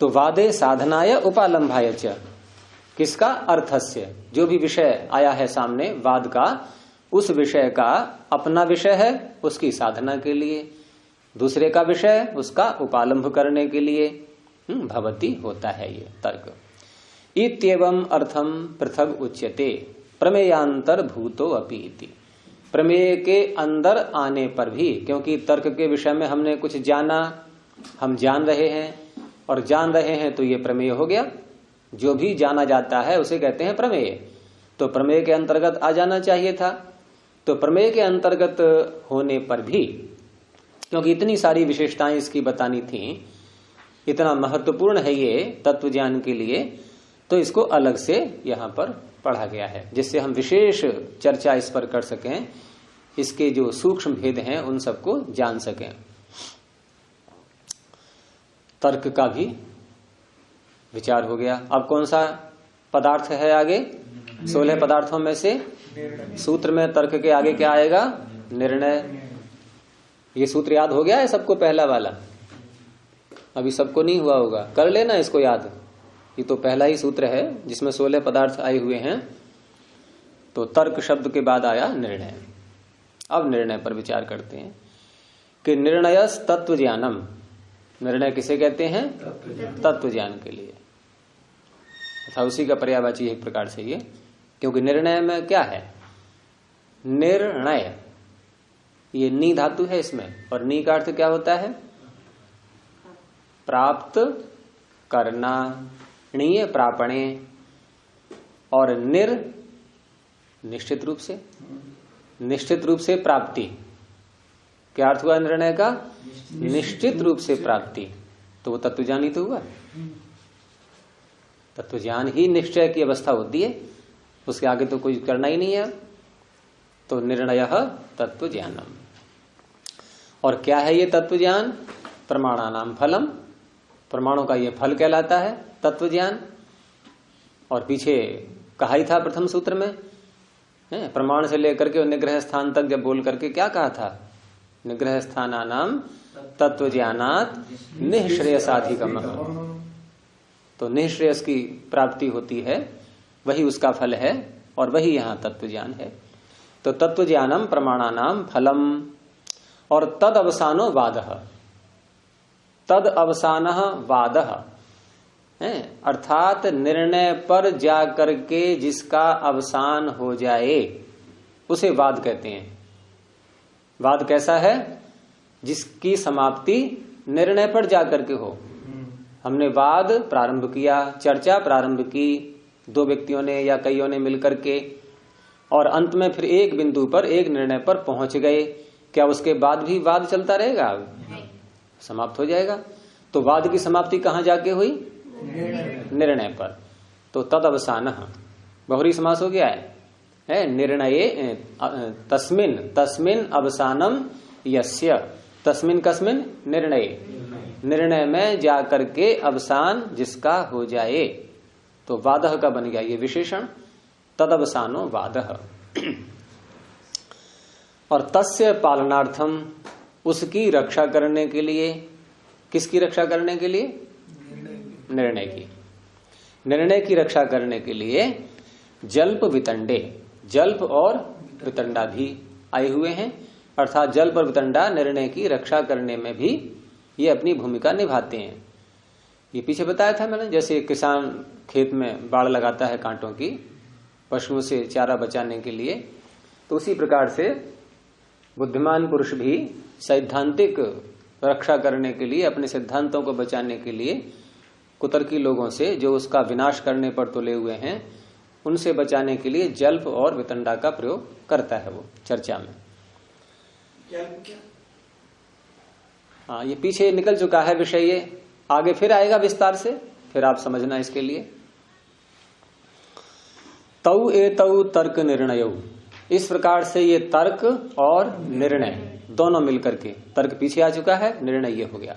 तो वादे साधनाय उपालंभाय च, किसका? अर्थस्य, जो भी विषय आया है सामने वाद का, उस विषय का अपना विषय है उसकी साधना के लिए, दूसरे का विषय उसका उपालंभ करने के लिए भवति होता है ये तर्क। इत्येवं अर्थम पृथक उच्यते प्रमेयांतर भूतो अपि इति। प्रमेय के अंदर आने पर भी, क्योंकि तर्क के विषय में हमने कुछ जाना, हम जान रहे हैं, और जान रहे हैं तो ये प्रमेय हो गया। जो भी जाना जाता है उसे कहते हैं प्रमेय। तो प्रमेय के अंतर्गत आ जाना चाहिए था। तो प्रमेय के अंतर्गत होने पर भी, क्योंकि इतनी सारी विशेषताएं इसकी बतानी थी, इतना महत्वपूर्ण है ये तत्व ज्ञान के लिए, तो इसको अलग से यहाँ पर पढ़ा गया है, जिससे हम विशेष चर्चा इस पर कर सकें, इसके जो सूक्ष्म भेद हैं उन सबको जान सकें। तर्क का भी विचार हो गया। अब कौन सा पदार्थ है आगे? 16 पदार्थों में से सूत्र में तर्क के आगे क्या आएगा? निर्णय। ये सूत्र याद हो गया है सबको? पहला वाला अभी सबको नहीं हुआ होगा, कर लेना इसको याद। ये तो पहला ही सूत्र है जिसमें 16 पदार्थ आए हुए हैं। तो तर्क शब्द के बाद आया निर्णय। अब निर्णय पर विचार करते हैं कि निर्णयस तत्व ज्ञानम, निर्णय किसे कहते हैं? तत्व ज्ञान के लिए, अथा उसी का पर्यायवाची एक प्रकार से ये, क्योंकि निर्णय में क्या है? निर्णय, ये नी धातु है इसमें, और नी का अर्थ क्या होता है? प्राप्त करना, णीय प्रापणे, और निश्चित रूप से, निश्चित रूप से प्राप्ति। क्या अर्थ हुआ निर्णय का? निश्चित रूप से प्राप्ति। तो वो तत्वज्ञान ही तो हुआ। तत्वज्ञान ही निश्चय की अवस्था होती है, उसके आगे तो कुछ करना ही नहीं है। तो निर्णय तत्व ज्ञानम। और क्या है ये तत्व ज्ञान? प्रमाणानाम फलम, प्रमाणों का ये फल कहलाता है तत्व ज्ञान। और पीछे कहा ही था प्रथम सूत्र में, प्रमाण से लेकर के निग्रह स्थान तक जब बोल करके क्या कहा था निग्रह स्थानानाम तत्व ज्ञानात निःश्रेयसाधिकम। तो निःश्रेयस की प्राप्ति होती है, वही उसका फल है और वही यहाँ तत्व ज्ञान है। तो तत्व ज्ञानम प्रमाणानाम फलम और तद अवसानो वादः, तद अवसान वादः अर्थात निर्णय पर जाकर के जिसका अवसान हो जाए उसे वाद कहते हैं। वाद कैसा है? जिसकी समाप्ति निर्णय पर जाकर के हो। हमने वाद प्रारंभ किया, चर्चा प्रारंभ की दो व्यक्तियों ने या कईयों ने मिलकर के, और अंत में फिर एक बिंदु पर एक निर्णय पर पहुंच गए। क्या उसके बाद भी वाद चलता रहेगा? समाप्त हो जाएगा। तो वाद की समाप्ति कहां जाके हुई? निर्णय पर। तो तद अवसान बहुरी समास हो गया है निर्णय तस्मिन, तस्मिन अवसानम यस्य, तस्मिन कस्मिन निर्णय, निर्णय में जाकर के अवसान जिसका हो जाए। तो वादः का बन गया ये विशेषण, तद अवसानो वादः। और तस्य पालनार्थम, उसकी रक्षा करने के लिए, किसकी रक्षा करने के लिए? निर्णय की। निर्णय की रक्षा करने के लिए जल्प वितंडे, जल्प और वितंडा भी आए हुए हैं। अर्थात जल्प और वितंडा निर्णय की रक्षा करने में भी ये अपनी भूमिका निभाते हैं। ये पीछे बताया था मैंने, जैसे किसान खेत में बाड़ लगाता है कांटों की पशुओं से चारा बचाने के लिए, तो उसी प्रकार से बुद्धिमान पुरुष भी सैद्धांतिक रक्षा करने के लिए, अपने सिद्धांतों को बचाने के लिए कुतर्की लोगों से जो उसका विनाश करने पर तुले हुए हैं, उनसे बचाने के लिए जल्प और वितंडा का प्रयोग करता है वो चर्चा में। हाँ, ये पीछे निकल चुका है विषय, ये आगे फिर आएगा विस्तार से, फिर आप समझना इसके लिए। तौ एतौ तर्क निर्णय, इस प्रकार से ये तर्क और निर्णय दोनों मिलकर के, तर्क पीछे आ चुका है, निर्णय ये हो गया।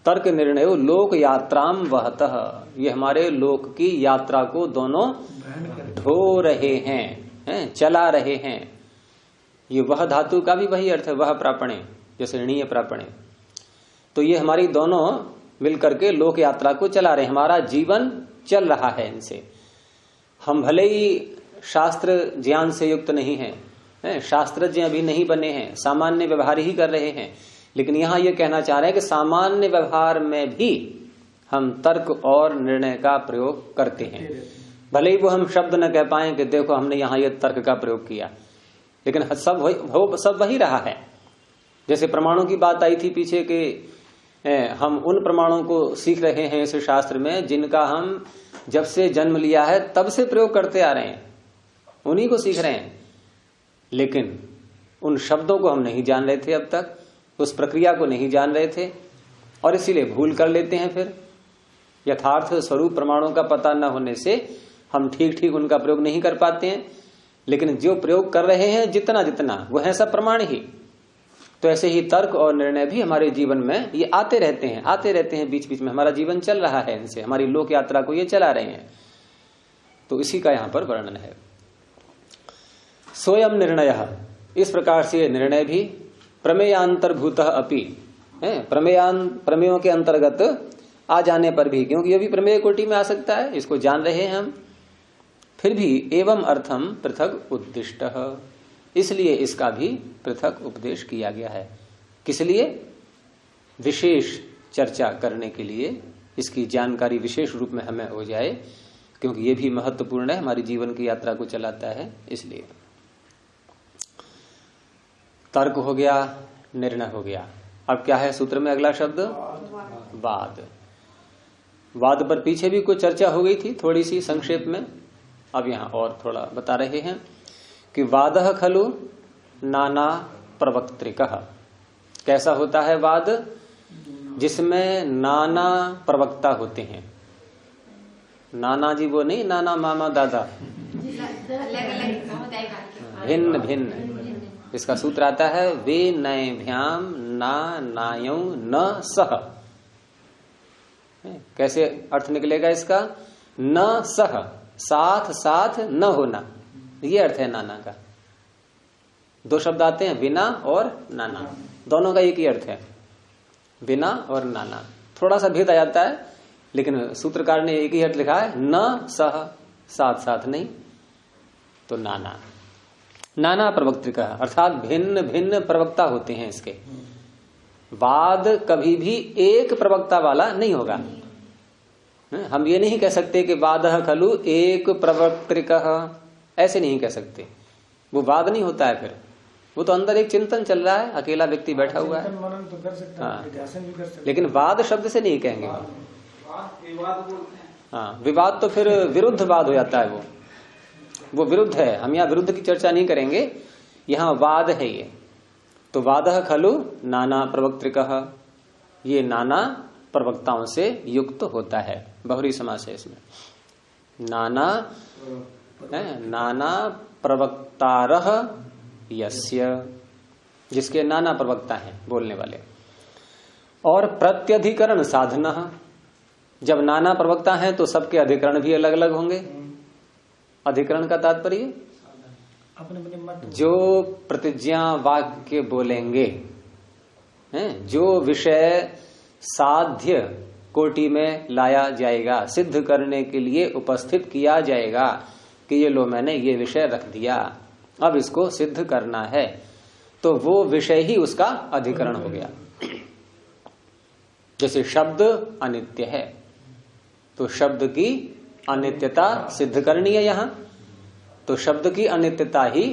तर्क निर्णय लोक यात्राम वहतः, ये हमारे लोक की यात्रा को दोनों ढो रहे हैं, चला रहे हैं। ये वह धातु का भी वही अर्थ है, वह प्रापणे, जैसे ऋणीय प्रापणे। तो ये हमारी दोनों मिलकर के लोक यात्रा को चला रहे हैं, हमारा जीवन चल रहा है इनसे। हम भले ही शास्त्र ज्ञान से युक्त नहीं है, शास्त्रज्ञ अभी नहीं बने हैं, सामान्य व्यवहार ही कर रहे हैं, लेकिन यहां ये कहना चाह रहे हैं कि सामान्य व्यवहार में भी हम तर्क और निर्णय का प्रयोग करते हैं। भले ही वो हम शब्द न कह पाए कि देखो हमने यहां ये तर्क का प्रयोग किया, लेकिन सब वही रहा है। जैसे प्रमाणों की बात आई थी पीछे कि हम उन प्रमाणों को सीख रहे हैं इस शास्त्र में जिनका हम जब से जन्म लिया है तब से प्रयोग करते आ रहे हैं, उन्हीं को सीख रहे हैं। लेकिन उन शब्दों को हम नहीं जान रहे थे अब तक, उस प्रक्रिया को नहीं जान रहे थे, और इसीलिए भूल कर लेते हैं। फिर यथार्थ स्वरूप प्रमाणों का पता न होने से हम ठीक ठीक उनका प्रयोग नहीं कर पाते हैं। लेकिन जो प्रयोग कर रहे हैं जितना जितना, वो है सब प्रमाण ही। तो ऐसे ही तर्क और निर्णय भी हमारे जीवन में ये आते रहते हैं, बीच बीच में हमारा जीवन चल रहा है इनसे, हमारी लोक यात्रा को ये चला रहे हैं। तो इसी का यहां पर वर्णन है। सोयम निर्णय, इस प्रकार से निर्णय भी प्रमेयांतर्भूत अपि, प्रमेयों के अंतर्गत आ जाने पर भी, क्योंकि ये भी प्रमेय कोटि में आ सकता है, इसको जान रहे हैं हम, फिर भी एवं अर्थम पृथक उद्दिष्ट, इसलिए इसका भी पृथक उपदेश किया गया है। किस लिए? विशेष चर्चा करने के लिए, इसकी जानकारी विशेष रूप में हमें हो जाए, क्योंकि ये भी महत्वपूर्ण है, हमारी जीवन की यात्रा को चलाता है। इसलिए तर्क हो गया, निर्णय हो गया। अब क्या है सूत्र में अगला शब्द? वाद। वाद पर पीछे भी कुछ चर्चा हो गई थी थोड़ी सी संक्षेप में, अब यहां और थोड़ा बता रहे हैं कि वादः खलु नाना प्रवक्त्रिकः। कैसा होता है वाद? जिसमें नाना प्रवक्ता होते हैं। नाना जी वो नहीं, नाना मामा दादा, भिन्न भिन्न। इसका सूत्र आता है वे नयभ्याम ना नायौ न सह। कैसे अर्थ निकलेगा इसका? न सह, साथ साथ न होना, ये अर्थ है नाना का। दो शब्द आते हैं, विना और नाना। दोनों का एक ही अर्थ है, बिना और नाना। थोड़ा सा भेद आ जाता है, लेकिन सूत्रकार ने एक ही अर्थ लिखा है, न सह, साथ साथ नहीं, तो नाना। नाना प्रवक्त्रिका अर्थात भिन्न भिन्न प्रवक्ता होते हैं इसके। वाद कभी भी एक प्रवक्ता वाला नहीं होगा। हम ये नहीं कह सकते कि वादः खलु एक प्रवक्त्रिकः, ऐसे नहीं कह सकते, वो वाद नहीं होता है। फिर वो तो अंदर एक चिंतन चल रहा है, अकेला व्यक्ति बैठा हुआ है। तो कर सकता है, निध्यासन भी कर सकता है। लेकिन वाद शब्द से नहीं कहेंगे। हाँ, विवाद तो फिर विरुद्ध वाद हो जाता है, वो विरुद्ध है। हम यहाँ विरुद्ध की चर्चा नहीं करेंगे, यहाँ वाद है ये। तो वादः खलु नाना प्रवक्त्रिकः, ये नाना प्रवक्ताओं से युक्त होता है। बहुरी समास है इसमें। नाना नाना प्रवक्तारः यस्य, जिसके नाना प्रवक्ता हैं बोलने वाले। और प्रत्यधिकरण साधनः, जब नाना प्रवक्ता हैं तो सबके अधिकरण भी अलग अलग होंगे। अधिकरण का तात्पर्य जो प्रतिज्ञा वाक्य बोलेंगे, जो विषय साध्य कोटि में लाया जाएगा, सिद्ध करने के लिए उपस्थित किया जाएगा कि ये लो मैंने ये विषय रख दिया, अब इसको सिद्ध करना है, तो वो विषय ही उसका अधिकरण हो गया। जैसे शब्द अनित्य है, तो शब्द की अनित्यता सिद्ध करनी है यहां, तो शब्द की अनित्यता ही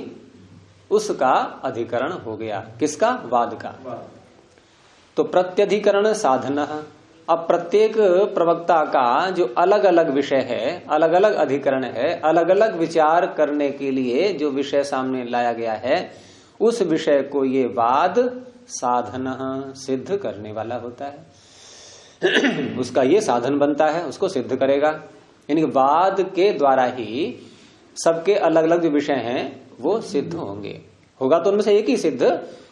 उसका अधिकरण हो गया। किसका? वाद का। तो प्रत्यधिकरण साधन, अब प्रत्येक प्रवक्ता का जो अलग अलग विषय है, अलग अलग अधिकरण है, अलग अलग विचार करने के लिए जो विषय सामने लाया गया है, उस विषय को ये वाद साधन सिद्ध करने वाला होता है। उसका ये साधन बनता है, उसको सिद्ध करेगा। यानी वाद के द्वारा ही सबके अलग अलग जो विषय हैं वो सिद्ध होंगे। होगा तो उनमें से एक ही सिद्ध,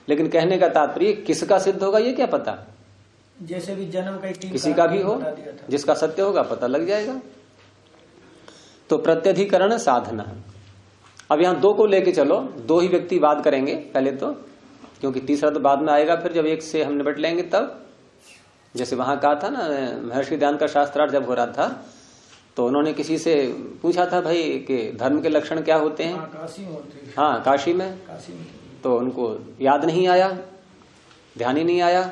लेकिन कहने का तात्पर्य किसका सिद्ध होगा ये क्या पता। जैसे भी जन्म का किसी का भी हो, जिसका सत्य होगा पता लग जाएगा। तो प्रत्यधिकरण साधन। अब यहां दो को लेके चलो, दो ही व्यक्ति वाद करेंगे पहले तो, क्योंकि तीसरा तो बाद में आएगा फिर जब एक से हम निपट लेंगे तब। जैसे वहां कहा था ना, महर्षि दयानंद का शास्त्रार्थ जब हो रहा था तो उन्होंने किसी से पूछा था भाई कि धर्म के लक्षण क्या होते हैं। हाँ, काशी में। तो उनको याद नहीं आया, ध्यान ही नहीं आया।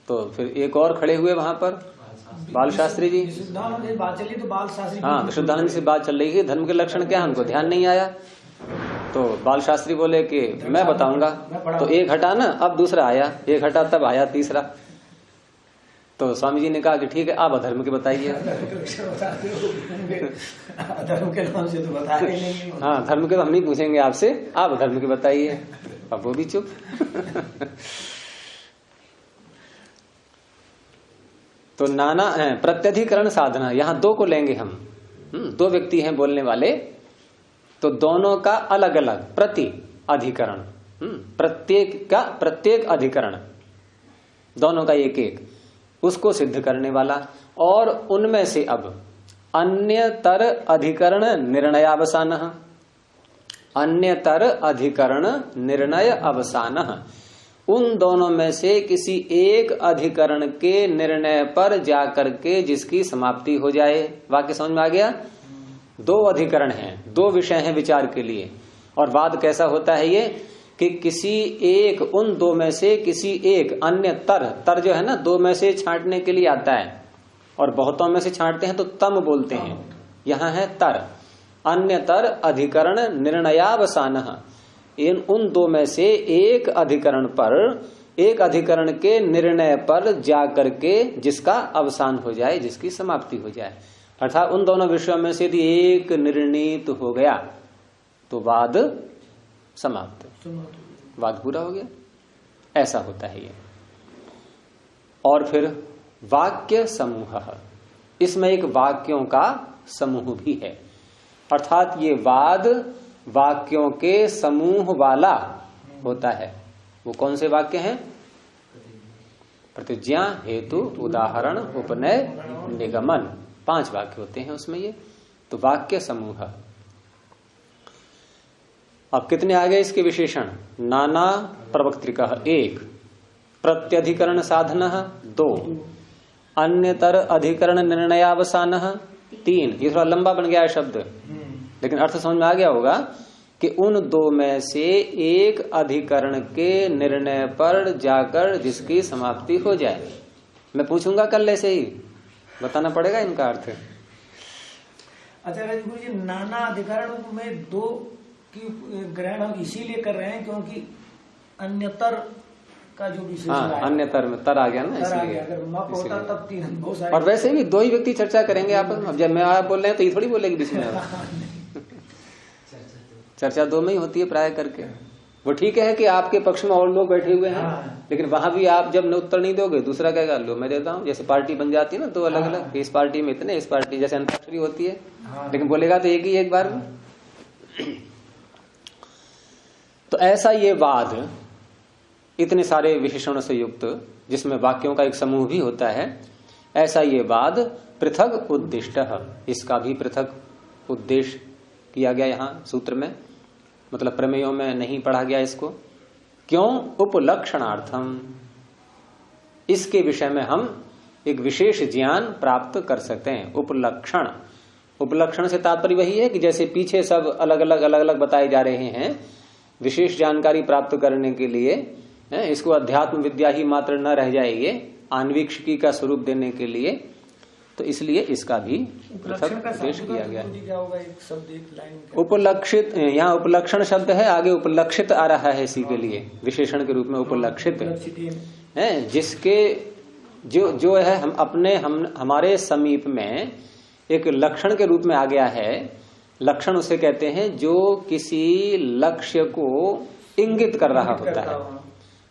तो फिर एक और खड़े हुए वहां पर, बाल शास्त्री जी। बात चली तो बाल शास्त्री, हाँ, विशुद्धानंद से बात चल रही है, धर्म के लक्षण क्या है, उनको ध्यान नहीं आया। तो बाल शास्त्री बोले कि मैं बताऊंगा। तो एक हटा ना, अब दूसरा आया, एक हटा तब आया तीसरा। तो स्वामी जी ने कहा कि ठीक है, आप अधर्म के बताइए। धर्म के नाम से तो बता रहे नहीं। हाँ, धर्म के तो हम नहीं पूछेंगे आपसे, आप अधर्म के बताइए। अब वो भी चुप। तो नाना प्रत्यधिकरण साधना, यहाँ दो को लेंगे हम। दो व्यक्ति हैं बोलने वाले, तो दोनों का अलग अलग प्रति अधिकरण, प्रत्येक अधिकरण, दोनों का एक एक, उसको सिद्ध करने वाला। और उनमें से अब अन्यतर अधिकरण निर्णयावसान, अन्यतर अधिकरण निर्णय अवसान, उन दोनों में से किसी एक अधिकरण के निर्णय पर जाकर के जिसकी समाप्ति हो जाए। वाक्य समझ में आ गया? दो अधिकरण हैं, दो विषय हैं विचार के लिए। और वाद कैसा होता है ये कि किसी एक, उन दो में से किसी एक अन्य तर जो है ना, दो में से छांटने के लिए आता है, और बहुतों में से छांटते हैं तो तम बोलते हैं। यहाँ है तर, अन्य तर अधिकरण निर्णयावसान। उन दो में से एक अधिकरण पर, एक अधिकरण के निर्णय पर जाकर के जिसका अवसान हो जाए, जिसकी समाप्ति हो जाए। अर्थात उन दोनों विषयों में से यदि एक निर्णीत हो गया तो वाद समाप्त, वाद पूरा हो गया। ऐसा होता है ये। और फिर वाक्य समूह, इसमें एक वाक्यों का समूह भी है। अर्थात ये वाद वाक्यों के समूह वाला होता है। वो कौन से वाक्य हैं? प्रतिज्ञा, हेतु, उदाहरण, उपनय, निगमन, 5 वाक्य होते हैं उसमें ये। तो वाक्य समूह। अब कितने आ गए इसके विशेषण? नाना प्रवक्त्रिका 1, प्रत्यधिकरण साधन 2, अन्यतर अधिकरण निर्णयावसान 3। ये थोड़ा लंबा बन गया है शब्द, लेकिन अर्थ समझ में आ गया होगा कि उन दो में से एक अधिकरण के निर्णय पर जाकर जिसकी समाप्ति हो जाए। मैं पूछूंगा कल ऐसे ही बताना पड़ेगा इनका अर्थ। अच्छा गुरु जी, नाना अधिकरण में दो की ग्रहण हम इसीलिए कर रहे हैं क्योंकि अन्यतर का जो विशेष अन्यतर में तर आ गया ना, इसलिए। अगर मप होता तब तीन बहुत सारे। और वैसे भी दो ही व्यक्ति चर्चा करेंगे आपस में। अब जब मैं आप बोल रहे हैं तो ये थोड़ी बोलेगी बीच में। चर्चा दो में ही होती है प्राय करके। वो ठीक है कि आपके पक्ष में और लोग बैठे हुए हैं, लेकिन वहां भी आप जब उत्तर नहीं दोगे दूसरा कहेगा लो मैं देता हूँ। जैसे पार्टी बन जाती है ना, दो अलग अलग, इस पार्टी में इतने, इस पार्टी जैसे अंताक्षरी होती है, लेकिन बोलेगा तो एक ही एक बार में। तो ऐसा ये वाद इतने सारे विशेषणों से युक्त, जिसमें वाक्यों का एक समूह भी होता है, ऐसा ये वाद पृथक उद्दिष्ट, इसका भी पृथक उद्देश्य किया गया यहाँ सूत्र में, मतलब प्रमेयों में नहीं पढ़ा गया इसको। क्यों? उपलक्षणार्थम, इसके विषय में हम एक विशेष ज्ञान प्राप्त कर सकते हैं। उपलक्षण, उपलक्षण से तात्पर्य वही है कि जैसे पीछे सब अलग अलग बताए जा रहे हैं, विशेष जानकारी प्राप्त करने के लिए इसको अध्यात्म विद्या ही मात्र न रह जाए, ये आन्वीक्षिकी का स्वरूप देने के लिए, तो इसलिए इसका भी पृथक पेश किया गया। उपलक्षित, यहाँ उपलक्षण शब्द है, आगे उपलक्षित आ रहा है इसी के लिए विशेषण के रूप में उपलक्षित है, जिसके जो है हम अपने हमारे समीप में एक लक्षण के रूप में आ गया है। लक्षण उसे कहते हैं जो किसी लक्ष्य को इंगित कर रहा होता है,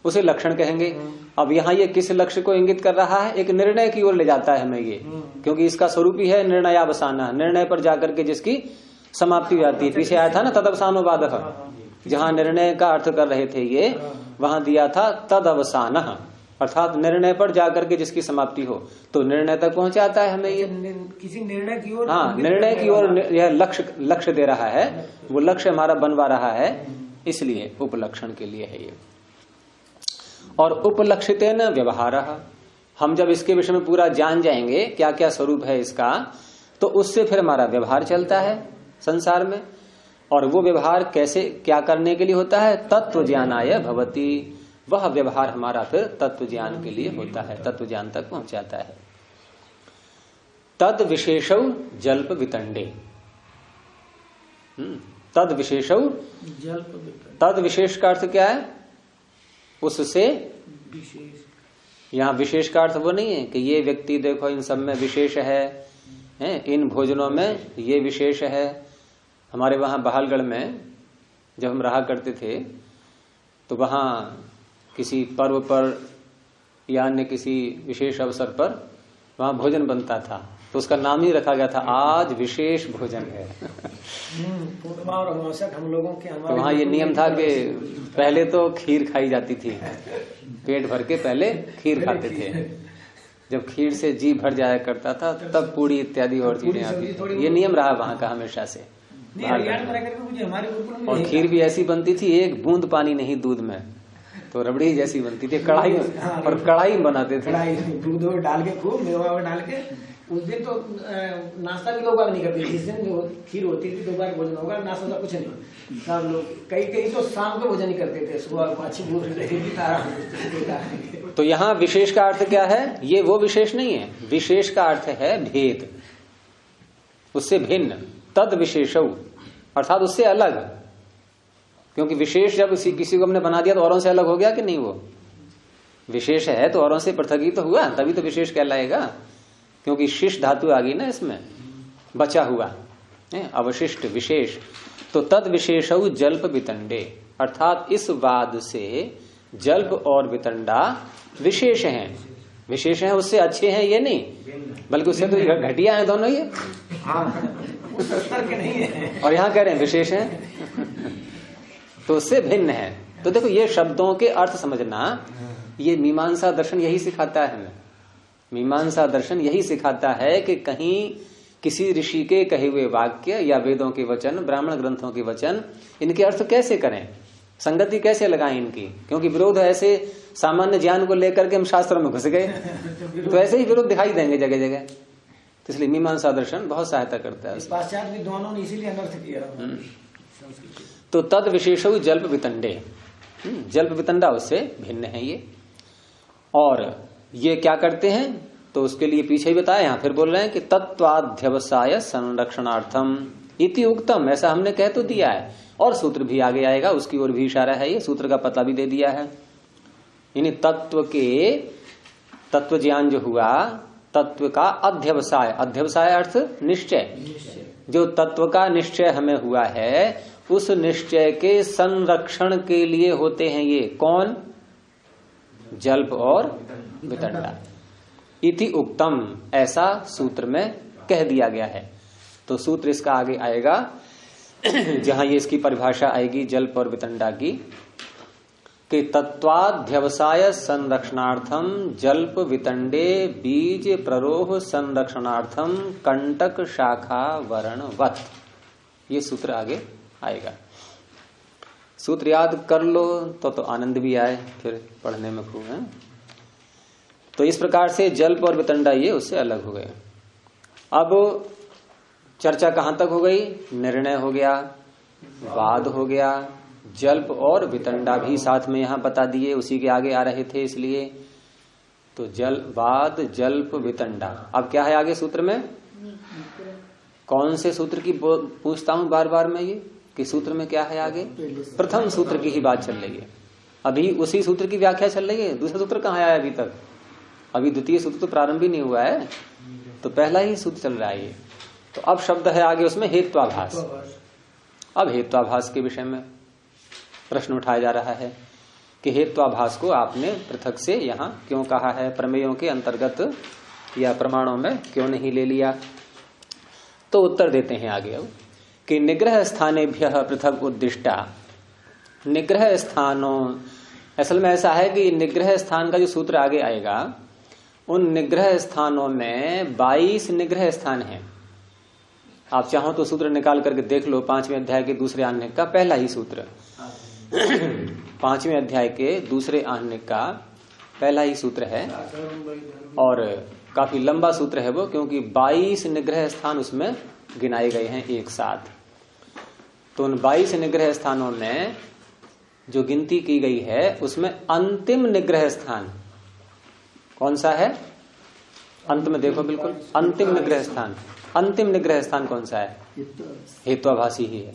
उसे लक्षण कहेंगे। अब यहाँ ये किस लक्ष्य को इंगित कर रहा है? एक निर्णय की ओर ले जाता है हमें ये, क्योंकि इसका स्वरूप ही है निर्णयावसान, निर्णय पर जाकर के जिसकी समाप्ति हो जाती है। पीछे आया था ना तदवसानोवादः, जहाँ निर्णय का अर्थ कर रहे थे ये, वहां दिया था तदवसान, अर्थात निर्णय पर जाकर के जिसकी समाप्ति हो, तो निर्णय तक पहुंचाता है हमें ये, किसी निर्णय की ओर। हाँ, निर्णय की ओर यह लक्ष्य दे रहा है, वो लक्ष्य हमारा बनवा रहा है, इसलिए उपलक्षण के लिए है ये। और उपलक्षितेन व्यवहारः, हम जब इसके विषय में पूरा जान जाएंगे क्या क्या स्वरूप है इसका, तो उससे फिर हमारा व्यवहार चलता है संसार में। और वो व्यवहार कैसे क्या करने के लिए होता है? तत्व ज्ञानाय भवति, वह व्यवहार हमारा फिर तत्व ज्ञान के लिए होता है, तत्व ज्ञान तक पहुंचाता है। तद विशेषौ जल्प वितंडे, तद विशेषौ, तद विशेष का अर्थ क्या है? उससे विशेष। यहाँ विशेष का अर्थ वो नहीं है कि ये व्यक्ति देखो इन सब में विशेष है, इन भोजनों में ये विशेष है। हमारे वहां बहालगढ़ में जब हम रहा करते थे, तो वहां किसी पर्व पर या अन्य किसी विशेष अवसर पर वहां भोजन बनता था, तो उसका नाम ही रखा गया था आज विशेष भोजन है। हम लोगों के तो वहाँ ये नियम था कि पहले तो खीर खाई जाती थी, पेट भर के पहले खीर खाते थे। जब खीर से जी भर जाया करता था तब पूड़ी इत्यादि और चीजें आती थी। ये नियम रहा वहाँ का हमेशा से। और खीर भी ऐसी बनती थी, एक बूंद पानी नहीं दूध में, तो रबड़ी जैसी बनती थी, कढ़ाई और कढ़ाई बनाते थे, दूध डाल के खूब मेवा डाल के। उस दिन तो नाश्ता भी लोग नहीं करते, जिस दिन जो खीर होती थी दोपहर भोजन होगा, नाश्ता तो कुछ नहीं। सब लोग कई तो शाम को भोजन ही करते थे, सुबह अच्छी भूख तो यहाँ विशेष का अर्थ क्या है? ये वो विशेष नहीं है, विशेष का अर्थ है भेद, उससे भिन्न। तद विशेषौ अर्थात उससे अलग, क्योंकि विशेष जब किसी को हमने बना दिया तो औरों से अलग हो गया कि नहीं? वो विशेष है तो औरों से पृथक ही तो हुआ, तभी तो विशेष कहलाएगा, क्योंकि शिष्ट धातु आ गई ना इसमें, बचा हुआ अवशिष्ट विशेष। तो तद विशेषौ जल्प वितंडे, अर्थात इस वाद से जल्प और वितंडा विशेष हैं। विशेष हैं उससे अच्छे हैं ये नहीं, बल्कि उससे तो घटिया है दोनों ये, और यहाँ कह रहे हैं विशेष हैं तो उससे भिन्न है। तो देखो ये शब्दों के अर्थ समझना, ये मीमांसा दर्शन यही सिखाता है हमें। मीमांसा दर्शन यही सिखाता है कि कहीं किसी ऋषि के कहे हुए वाक्य या वेदों के वचन, ब्राह्मण ग्रंथों के वचन, इनके अर्थ कैसे करें, संगति कैसे लगाएं इनकी, क्योंकि विरोध ऐसे सामान्य ज्ञान को लेकर के हम शास्त्रों में घुस गए तो ऐसे ही विरोध दिखाई देंगे जगह जगह। तो इसलिए मीमांसा दर्शन बहुत सहायता करता है। पाश्चात्य विद्वानों ने इसीलिए अनर्थ किया। तो तद विशेषो जल्प वितंडे, जल्प वितंडा उससे भिन्न है ये। और ये क्या करते हैं, तो उसके लिए पीछे ही बताया, यहां फिर बोल रहे हैं कि तत्वाध्यवसाय संरक्षणार्थम इति उक्तम, ऐसा हमने कह तो दिया है। और सूत्र भी आगे आएगा, उसकी ओर भी इशारा है, ये सूत्र का पता भी दे दिया है। यानी तत्व के, तत्व ज्ञान जो हुआ, तत्व का अध्यवसाय, अध्यवसाय अर्थ निश्चय, जो तत्व का निश्चय हमें हुआ है उस निश्चय के संरक्षण के लिए होते हैं ये कौन, जल्प और वितंडा। इति उक्तम, ऐसा सूत्र में कह दिया गया है। तो सूत्र इसका आगे आएगा जहां ये इसकी परिभाषा आएगी जल्प और वितंडा की, कि तत्वाध्यवसाय संरक्षणार्थम जल्प वितंडे बीज प्ररोह संरक्षणार्थम कंटक शाखा वर्णवत, ये सूत्र आगे आएगा। सूत्र याद कर लो तो आनंद भी आए फिर पढ़ने में खूब है। तो इस प्रकार से जल्प और वितंडा ये उससे अलग हो गए। अब चर्चा कहां तक हो गई, निर्णय हो गया, वाद हो गया, जल्प और वितंडा भी साथ में यहां बता दिए, उसी के आगे आ रहे थे इसलिए। तो वाद जल्प वितंडा। अब क्या है आगे सूत्र में, कौन से सूत्र की पूछता हूं बार बार मैं ये, कि सूत्र में क्या है आगे, प्रथम सूत्र की ही बात चल रही है। अभी उसी सूत्र की व्याख्या चल रही है, दूसरा सूत्र कहाँ आया अभी तक, अभी द्वितीय सूत्र तो प्रारंभ ही नहीं हुआ है, तो पहला ही सूत्र चल रहा है ये। तो अब शब्द है आगे उसमें हेत्वाभास। अब हेत्वाभास के विषय में प्रश्न उठाया जा रहा है कि हेत्वाभास को आपने पृथक से यहाँ क्यों कहा है, प्रमेयों के अंतर्गत या प्रमाणों में क्यों नहीं ले लिया। तो उत्तर देते हैं आगे अब कि निग्रह स्थानेभ्यः पृथक उद्दिष्टा, निग्रह स्थानों, असल में ऐसा है कि निग्रह स्थान का जो सूत्र आगे आएगा उन निग्रह स्थानों में 22 निग्रह स्थान हैं। आप चाहो तो सूत्र निकाल करके देख लो, 5वें अध्याय के दूसरे आह्निक का पहला ही सूत्र 5वें अध्याय के दूसरे आह्निक का पहला ही सूत्र है, और काफी लंबा सूत्र है वो, क्योंकि 22 निग्रह स्थान उसमें गिनाए गए हैं एक साथ। तो उन 22 निग्रह स्थानों में जो गिनती की गई है उसमें अंतिम निग्रह स्थान कौन सा है, अंत में देखो बिल्कुल, अंतिम निग्रह स्थान, अंतिम निग्रह स्थान कौन सा है, हेत्वाभासी ही है।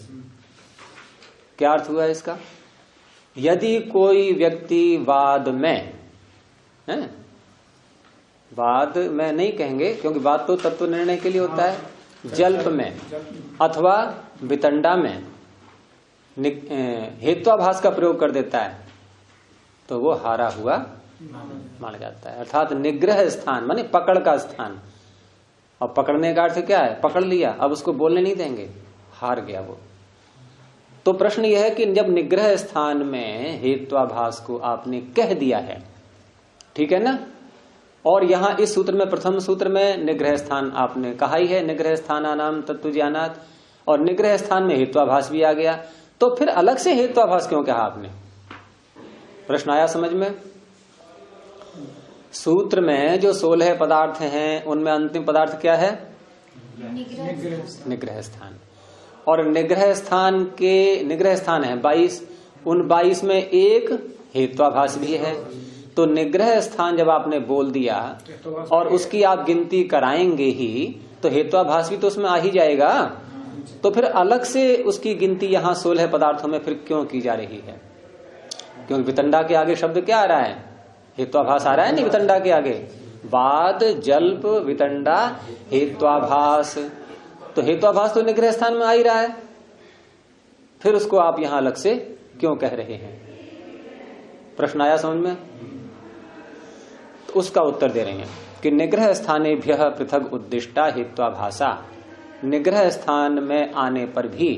क्या अर्थ हुआ इसका, यदि कोई व्यक्ति वाद में है, वाद में नहीं कहेंगे क्योंकि वाद तो तत्व निर्णय के लिए होता है, जल्प में अथवा वितंडा में हेत्वाभास का प्रयोग कर देता है तो वो हारा हुआ माना जाता है। अर्थात निग्रह स्थान माने पकड़ का स्थान, और पकड़ने का अर्थ क्या है, पकड़ लिया, अब उसको बोलने नहीं देंगे, हार गया वो। तो प्रश्न यह है कि जब निग्रह स्थान में हेत्वाभास को आपने कह दिया है, ठीक है ना, और यहां इस सूत्र में प्रथम सूत्र में निग्रह स्थान आपने कहा ही है, निग्रह स्थानानाम तत्व ज्ञानात्, और निग्रह स्थान में हेत्वाभास भी आ गया, तो फिर अलग से हेत्वाभास क्यों कहा आपने, प्रश्न आया समझ में। सूत्र में जो 16 पदार्थ हैं उनमें अंतिम पदार्थ क्या है, निग्रह स्थान, और निग्रह स्थान के निग्रह स्थान है 22, उन 22 में एक हेत्वाभास भी है। तो निग्रह स्थान जब आपने बोल दिया और उसकी आप गिनती कराएंगे ही तो हेत्वाभास भी तो उसमें आ ही जाएगा, तो फिर अलग से उसकी गिनती यहाँ 16 पदार्थों में फिर क्यों की जा रही है, क्योंकि वितंडा के आगे शब्द क्या आ रहा है, हेत्वाभास आ रहा है नहीं, वितंडा के आगे वाद जल्प वितंडा हेत्वाभास, तो हेत्वाभास तो निग्रह स्थान में आ ही रहा है, फिर उसको आप यहां अलग से क्यों कह रहे हैं, प्रश्न आया समझ में। तो उसका उत्तर दे रहे हैं कि निग्रह स्थानेभ्यः पृथक उद्दिष्टा हेत्वाभासा, निग्रह स्थान में आने पर भी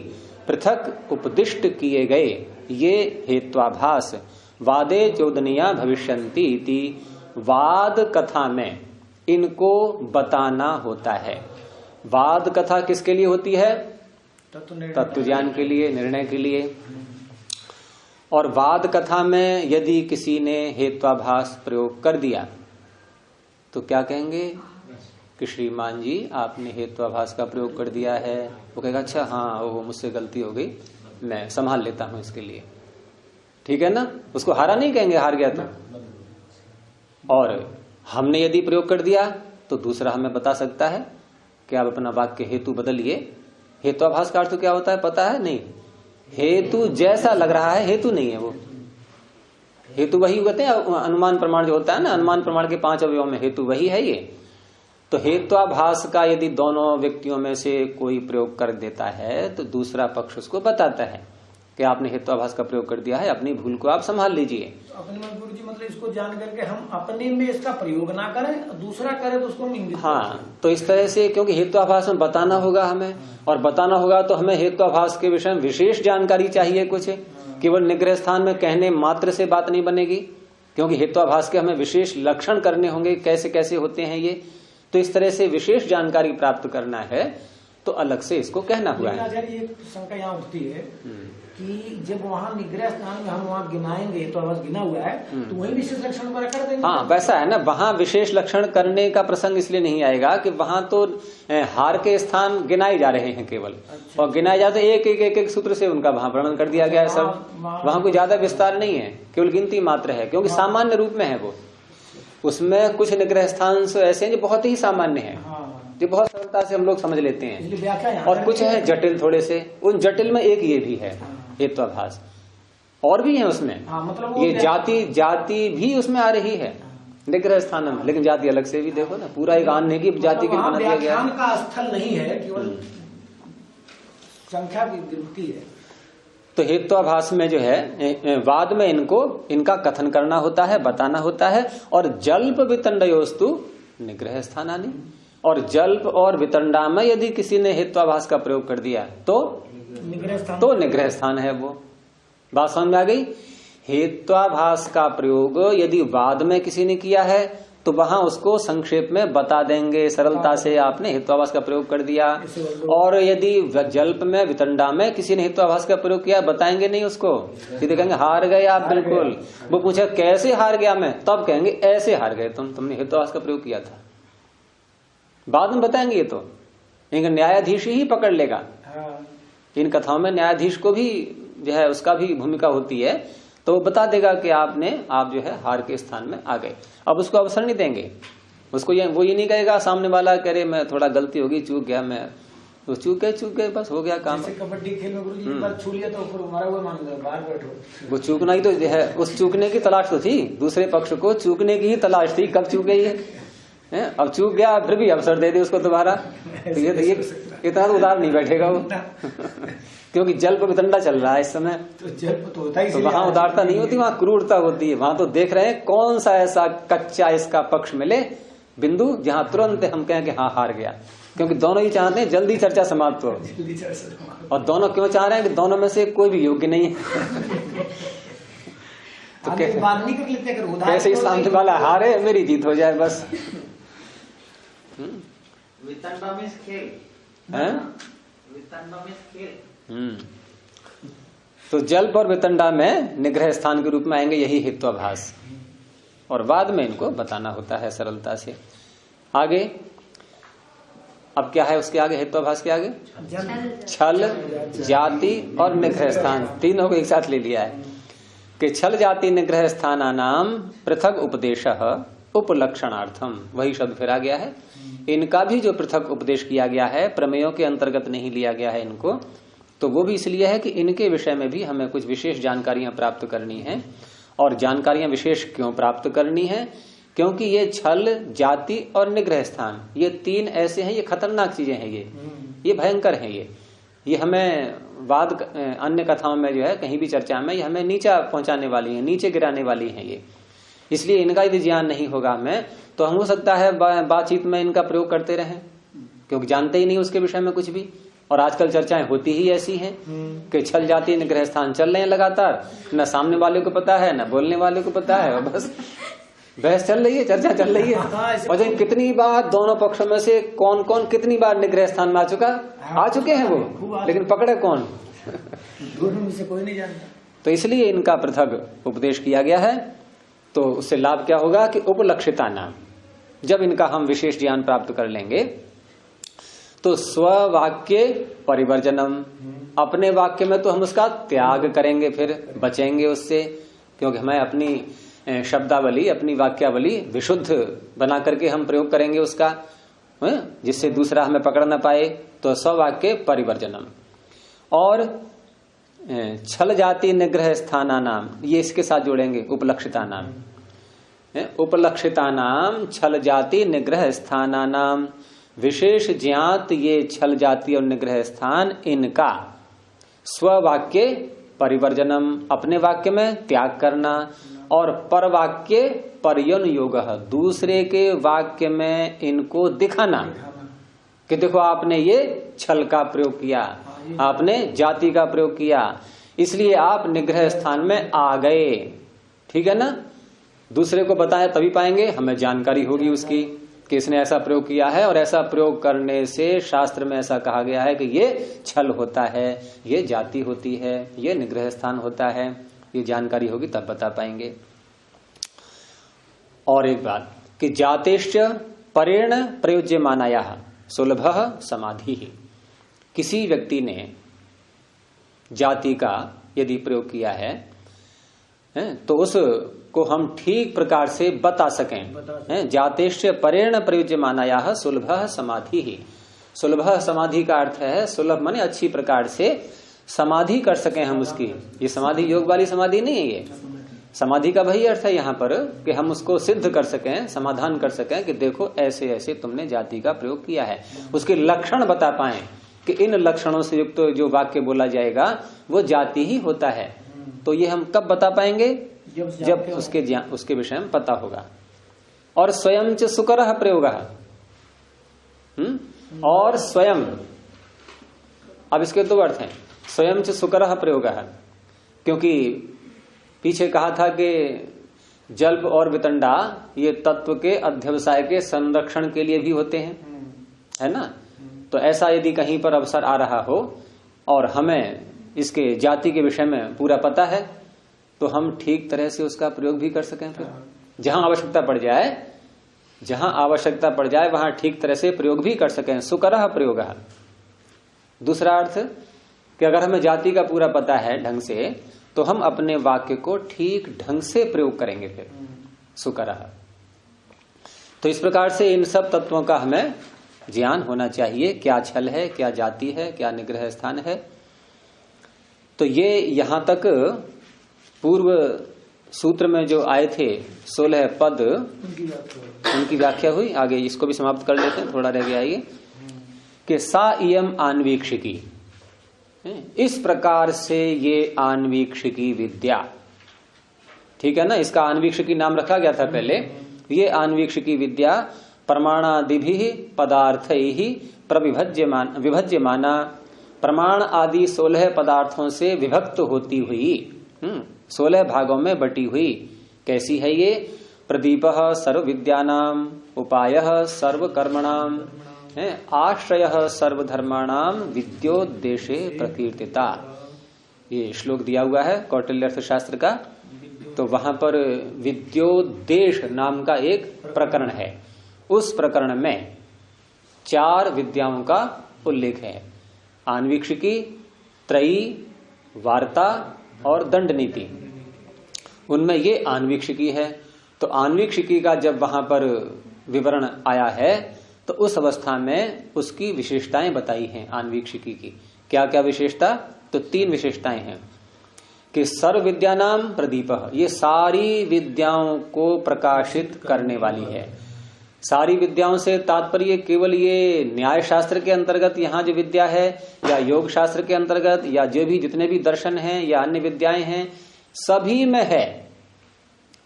पृथक उपदिष्ट किए गए ये हेत्वाभास वादे चोदनिया भविष्यन्ति इति, वाद कथा में इनको बताना होता है। वाद कथा किसके लिए होती है, तत्व ज्ञान के लिए, निर्णय के लिए। और वाद कथा में यदि किसी ने हेत्वाभास प्रयोग कर दिया तो क्या कहेंगे कि श्रीमान जी आपने हेत्वाभास का प्रयोग कर दिया है। वो कहेगा अच्छा हाँ वो मुझसे गलती हो गई, मैं संभाल लेता हूं इसके लिए, ठीक है ना। उसको हारा नहीं कहेंगे, हार गया तो। और हमने यदि प्रयोग कर दिया तो दूसरा हमें बता सकता है कि आप अपना वाक्य हेतु बदलिए। हेत्वाभास का अर्थ क्या होता है पता है? नहीं, हेतु जैसा लग रहा है हेतु नहीं है वो। हेतु वही होते हैं, अनुमान प्रमाण जो होता है ना, अनुमान प्रमाण के 5 अवयवों में हेतु वही है ये। तो हेत्वाभास का यदि दोनों व्यक्तियों में से कोई प्रयोग कर देता है तो दूसरा पक्ष उसको बताता है कि आपने हेत्वाभास का प्रयोग कर दिया है, अपनी भूल को आप संभाल लीजिए। तो अपने में गुरु जी मतलब इसको जान करके हम अपने में इसका प्रयोग ना करें, दूसरा करे तो उसको हम इंगित करें। हाँ, तो इस तरह से क्योंकि हेत्वाभास में बताना होगा हमें, और बताना होगा तो हमें हेत्वाभास के विषय में विशेष जानकारी चाहिए कुछ। केवल निग्रह स्थान में कहने मात्र से बात नहीं बनेगी, क्योंकि हेत्वाभास के हमें विशेष लक्षण करने होंगे, कैसे कैसे होते हैं ये। तो इस तरह से विशेष जानकारी प्राप्त करना है तो अलग से इसको कहना हुआ है। एक शंका यहाँ उठती है कि जब वहाँ निग्रह स्थान में हम वहाँ गिनाएंगे तो आवाज गिना हुआ है तो वही विशेष लक्षण पर कर देंगे। हाँ वैसा है ना, वहाँ विशेष लक्षण करने का प्रसंग इसलिए नहीं आएगा कि वहाँ तो हार के स्थान गिनाए जा रहे हैं केवल। अच्छा। और गिनाए जाते एक सूत्र से उनका वहाँ वर्णन कर दिया गया है सब। वहाँ कोई ज्यादा विस्तार नहीं है, केवल गिनती मात्र है, क्योंकि सामान्य रूप में है वो। उसमें कुछ निग्रह स्थान ऐसे हैं जो बहुत ही सामान्य है, जो बहुत सरलता से हम लोग समझ लेते हैं, और कुछ है जटिल थोड़े से। उन जटिल में एक ये भी है हेत्वाभास, और भी है उसमें। मतलब ये जाति भी उसमें आ रही है निग्रह स्थान में, लेकिन जाति अलग से भी देखो ना, पूरा एक अन्य की जाति के बना दिया गया है। का स्थल नहीं है, केवल संख्या की गिनती है। तो हेत्वाभास में जो है वाद में इनका कथन करना होता है, बताना होता है। और जल्प वितंडयोस्तु निग्रह स्थानानि, और जल्प और वितंडा में यदि किसी ने हेत्वाभास का प्रयोग कर दिया तो निग्रह स्थान है वो। बात समझ में आ गई? हेत्वाभास का प्रयोग यदि वाद में किसी ने किया है तो वहां उसको संक्षेप में बता देंगे सरलता से, आपने हेत्वाभास का प्रयोग कर दिया। और यदि जल्प में वितंडा में किसी ने हेत्वाभास का प्रयोग किया, बताएंगे नहीं उसको, सीधे कहेंगे हार गए आप बिल्कुल। वो पूछे कैसे हार गया मैं, तब कहेंगे ऐसे हार गए तुमने हेत्वाभास का प्रयोग किया था। बाद में बताएंगे ये तो, लेकिन न्यायाधीश ही पकड़ लेगा। इन कथाओं में न्यायाधीश को भी जो है उसका भी भूमिका होती है, तो वो बता देगा कि आप जो है हार के स्थान में आ गए। अब उसको अवसर नहीं देंगे, उसको वो ये नहीं कहेगा सामने वाला कह रहे मैं थोड़ा गलती होगी, चूक गया मैं, तो चूक गए बस हो गया काम। कबड्डी खेल में गुरुजी एक बार छू लिया तो ऊपर मारा हुआ मान लो, बाहर बैठो। वो चूकना ही तो है, उस चूकने की तलाश तो थी, दूसरे पक्ष को चूकने की ही तलाश थी, कब चूक गई है। अब चूक गया फिर भी अवसर दे दे उसको दोबारा, तो ये इतना तो उदार नहीं बैठेगा वो क्योंकि जल्प वितंडा चल रहा है इस समय, तो वहां उदारता नहीं होती, वहां क्रूरता होती है। वहां तो देख रहे हैं कौन सा ऐसा कच्चा इसका पक्ष मिले बिंदु जहां तुरंत हम कहें कि हाँ हार गया, क्योंकि दोनों ही चाहते हैं जल्दी चर्चा समाप्त हो। और दोनों क्यों चाह रहे हैं कि दोनों में से कोई भी योग्य नहीं है तो कैसे सामने वाला हारे मेरी जीत हो जाए बस। वितंडा में खेल तो जल्प और वितंडा में निग्रह स्थान के रूप में आएंगे यही हेत्वाभास, और बाद में इनको बताना होता है सरलता से। आगे अब क्या है उसके आगे, हेत्वाभास के आगे छल, जाति और निग्रह स्थान, तीनों को एक साथ ले लिया है कि छल जाति निग्रह स्थानानाम पृथक उपदेशः उपलक्षणार्थम, वही शब्द फिर आ गया है। इनका भी जो पृथक उपदेश किया गया है, प्रमेयों के अंतर्गत नहीं लिया गया है इनको, तो वो भी इसलिए है कि इनके विषय में भी हमें कुछ विशेष जानकारियां प्राप्त करनी है। और जानकारियां विशेष क्यों प्राप्त करनी है, क्योंकि ये छल, जाति और निग्रह स्थान, ये तीन ऐसे हैं, ये खतरनाक चीजें हैं, ये भयंकर हैं। ये हमें वाद अन्य कथाओं में जो है कहीं भी चर्चा में ये हमें नीचा पहुंचाने वाली है, नीचे गिराने वाली है ये। इसलिए इनका यदि ज्ञान नहीं होगा हमें, तो हम हो सकता है बातचीत में इनका प्रयोग करते रहें, क्योंकि जानते ही नहीं उसके विषय में कुछ भी। और आजकल चर्चाएं होती ही ऐसी हैं कि छल जाति निग्रह स्थान चल रहे हैं लगातार, न सामने वाले को पता है न बोलने वाले को पता है, बस बहस चल रही है, चर्चा चल रही है। और जब कितनी बार दोनों पक्षों में से कौन कौन कितनी बार निग्रह स्थान में आ चुके हैं वो, लेकिन पकड़े कौन? दोनों में से कोई नहीं जानता। तो इसलिए इनका पृथक उपदेश किया गया है। तो उससे लाभ क्या होगा कि उपलक्षिता नाम, जब इनका हम विशेष ज्ञान प्राप्त कर लेंगे तो स्ववाक्य परिवर्जनम, अपने वाक्य में तो हम उसका त्याग करेंगे, फिर बचेंगे उससे, क्योंकि हमें अपनी शब्दावली, अपनी वाक्यावली विशुद्ध बना करके हम प्रयोग करेंगे उसका, जिससे दूसरा हमें पकड़ न पाए। तो स्ववाक्य परिवर्जनम। और छल जाति निग्रह स्थाना नाम, ये इसके साथ जोड़ेंगे उपलक्षिता नाम। उपलक्षिता नाम छल जाति निग्रह स्थाना नाम, विशेष ज्ञात ये छल जाति और निग्रह स्थान, इनका स्ववाक्य परिवर्जनम, अपने वाक्य में त्याग करना, और परवाक्य पर्यन योग, दूसरे के वाक्य में इनको दिखाना कि देखो आपने ये छल का प्रयोग किया, आपने जाति का प्रयोग किया, इसलिए आप निग्रह स्थान में आ गए। ठीक है ना, दूसरे को बताया तभी पाएंगे, हमें जानकारी होगी उसकी कि इसने ऐसा प्रयोग किया है, और ऐसा प्रयोग करने से शास्त्र में ऐसा कहा गया है कि ये छल होता है, ये जाति होती है, ये निग्रह स्थान होता है, ये जानकारी होगी तब बता पाएंगे। और एक बात कि जातेश्च परेण प्रयोज्य मानाया सुलभ समाधि ही, किसी व्यक्ति ने जाति का यदि प्रयोग किया है तो उसको हम ठीक प्रकार से बता सकें। जातेश्च परेण प्रयोज्य मानाया सुलभ समाधि ही, सुलभ समाधि का अर्थ है सुलभ माने अच्छी प्रकार से समाधि कर सकें हम उसकी। ये समाधि योग वाली समाधि नहीं है, ये समाधि का वही अर्थ है यहाँ पर कि हम उसको सिद्ध कर सकें, समाधान कर सकें कि देखो ऐसे ऐसे तुमने जाति का प्रयोग किया है, उसके लक्षण बता पाएं कि इन लक्षणों से युक्त जो वाक्य बोला जाएगा वो जाति ही होता है। तो ये हम कब बता पाएंगे, जब उसके विषय में पता होगा। और स्वयं च सुकरः प्रयोगः, और स्वयं, अब इसके दो अर्थ हैं, स्वयं च सुकरः प्रयोगः, क्योंकि पीछे कहा था कि जल्प और वितंडा ये तत्व के अध्यवसाय के संरक्षण के लिए भी होते हैं, है ना। तो ऐसा यदि कहीं पर अवसर आ रहा हो और हमें इसके जाति के विषय में पूरा पता है तो हम ठीक तरह से उसका प्रयोग भी कर सकें। फिर जहां आवश्यकता पड़ जाए, जहां आवश्यकता पड़ जाए वहां ठीक तरह से प्रयोग भी कर सकें। सुकरः प्रयोगः। दूसरा अर्थ कि अगर हमें जाति का पूरा पता है ढंग से तो हम अपने वाक्य को ठीक ढंग से प्रयोग करेंगे फिर, सुकरः। तो इस प्रकार से इन सब तत्वों का हमें ज्ञान होना चाहिए, क्या छल है, क्या जाति है, क्या निग्रह स्थान है। तो ये यहां तक पूर्व सूत्र में जो आए थे 16 पद, उनकी व्याख्या हुई। आगे इसको भी समाप्त कर लेते हैं, थोड़ा रह गया ये कि सा इयम आन्वीक्षिकी, इस प्रकार से ये आन्वीक्षिकी विद्या, ठीक है ना, इसका आन्वीक्षिकी नाम रखा गया था पहले। ये आन्वीक्षिकी विद्या प्रमाणादिभिः पदार्थैः विभज्यमाना, प्रमाण आदि 16 पदार्थों से विभक्त होती हुई 16 भागों में बटी हुई। कैसी है ये? प्रदीपः सर्व विद्यानाम, उपायः सर्व कर्मणाम, आश्रयः सर्व धर्माणाम, विद्योद्देशे प्रकीर्तिता। ये श्लोक दिया हुआ है कौटिल्य अर्थशास्त्र का। तो वहां पर विद्योद्देश नाम का एक प्रकरण है, उस प्रकरण में 4 विद्याओं का उल्लेख है। आन्वीक्षिकी, त्रयी, वार्ता और दंड नीति, उनमें ये आन्वीक्षिकी है। तो आन्वीक्षिकी का जब वहां पर विवरण आया है तो उस अवस्था में उसकी विशेषताएं बताई हैं आन्वीक्षिकी की। क्या क्या विशेषता? तो 3 विशेषताएं हैं कि सर्व विद्यानाम प्रदीपः, ये सारी विद्याओं को प्रकाशित करने वाली है। सारी विद्याओं से तात्पर्य केवल ये न्याय शास्त्र के अंतर्गत यहाँ जो विद्या है, या योग शास्त्र के अंतर्गत, या जो भी जितने भी दर्शन हैं या अन्य विद्याएं हैं, सभी में है,